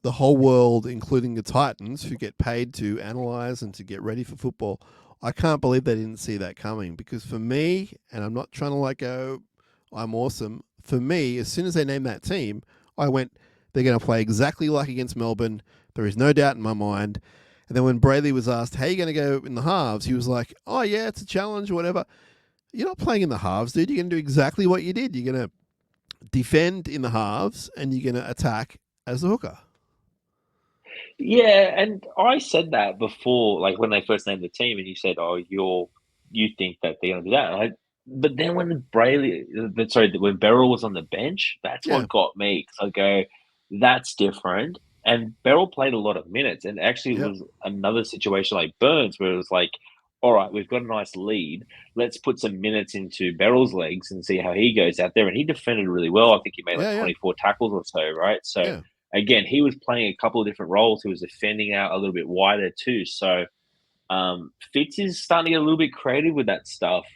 the whole world, including the Titans, who get paid to analyze and to get ready for football, I can't believe they didn't see that coming. Because for me, and I'm not trying to like go, I'm awesome. For me, as soon as they named that team, I went, they're going to play exactly like against Melbourne. There is no doubt in my mind. And then when Brayley was asked, how are you going to go in the halves? He was like, oh, yeah, it's a challenge or whatever. You're not playing in the halves, dude. You're going to do exactly what you did. You're going to defend in the halves and you're going to attack as the hooker. Yeah, and I said that before, like when they first named the team, and you said, "Oh, you think that they're going to do that." But then when when Beryl was on the bench, that's Yeah, what got me because I go, "That's different." And Beryl played a lot of minutes, and actually it yep, was another situation like Burns, where it was like, "All right, we've got a nice lead. Let's put some minutes into Beryl's legs and see how he goes out there." And he defended really well. I think he made like yeah, 24 tackles or so, right? So yeah. again, he was playing a couple of different roles. He was defending out a little bit wider too. So Fitz is starting to get a little bit creative with that stuff,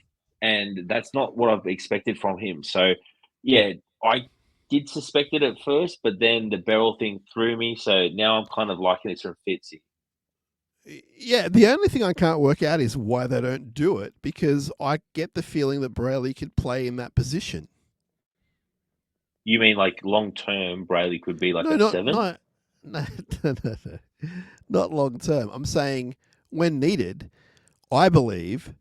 and that's not what I've expected from him. So yeah, I did suspect it at first, but then the Beryl thing threw me. So now I'm kind of liking it from Fitzy. Yeah, the only thing I can't work out is why they don't do it because I get the feeling that Brayley could play in that position. You mean like long term, Brayley could be like No, a not seven? not no, no, no, no. Not long term. I'm saying when needed, I believe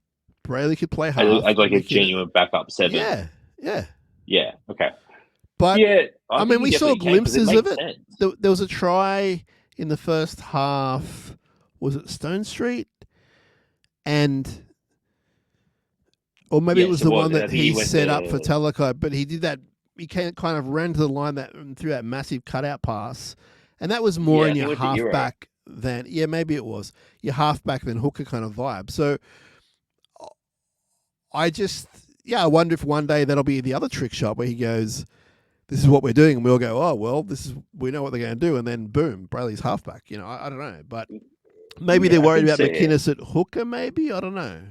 Brayley could play As half like and a we could genuine backup seven. yeah, yeah. Yeah. Okay. But Yeah, I I think mean he we saw definitely can because it glimpses of makes it. sense. There was a try in the first half. Was it Stone Street? And or maybe it was Yes, it the was. one And I that think he he went set up for to Talakai, but he did that. He kind of ran to the line that threw that massive cutout pass, and that was more yeah, in I think your he went to Euro. halfback than maybe it was your halfback than hooker kind of vibe. So I just I wonder if one day that'll be the other trick shot where he goes, "This is what we're doing," and we'll go, "Oh well, this is we know what they're going to do," and then boom, Brayley's halfback. I don't know, but maybe they're Yeah, I worried could about see it. McInnes at hooker. Maybe I don't know.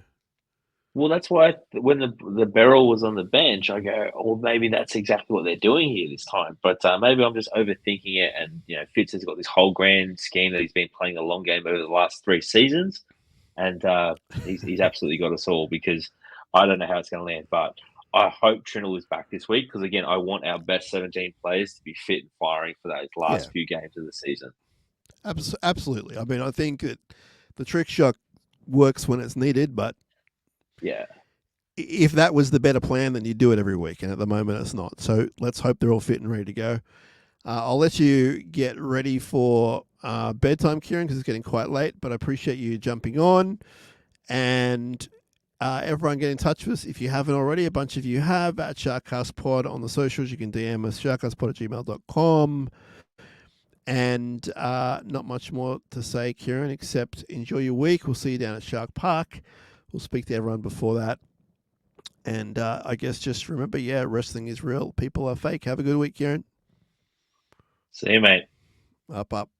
Well, that's why when the barrel was on the bench, I go, oh, maybe that's exactly what they're doing here this time. But maybe I'm just overthinking it. And Fitz has got this whole grand scheme that he's been playing a long game over the last 3 seasons, and he's absolutely got us all because I don't know how it's going to land. But I hope Trinnell is back this week because again, I want our best 17 players to be fit and firing for those Yeah, last few games of the season. absolutely. I mean, I think that the trick shot works when it's needed, but Yeah. if that was the better plan, then you do it every week. And at the moment, it's not. So let's hope they're all fit and ready to go. I'll let you get ready for bedtime, Kieran, because it's getting quite late. But I appreciate you jumping on. And everyone get in touch with us if you haven't already. A bunch of you have at SharkCast Pod on the socials. You can DM us, sharkcastpod@gmail.com. And not much more to say, Kieran, except enjoy your week. We'll see you down at Shark Park. We'll speak to everyone before that. And I guess just remember, wrestling is real. People are fake. Have a good week, Kieran. See you, mate. Up, up.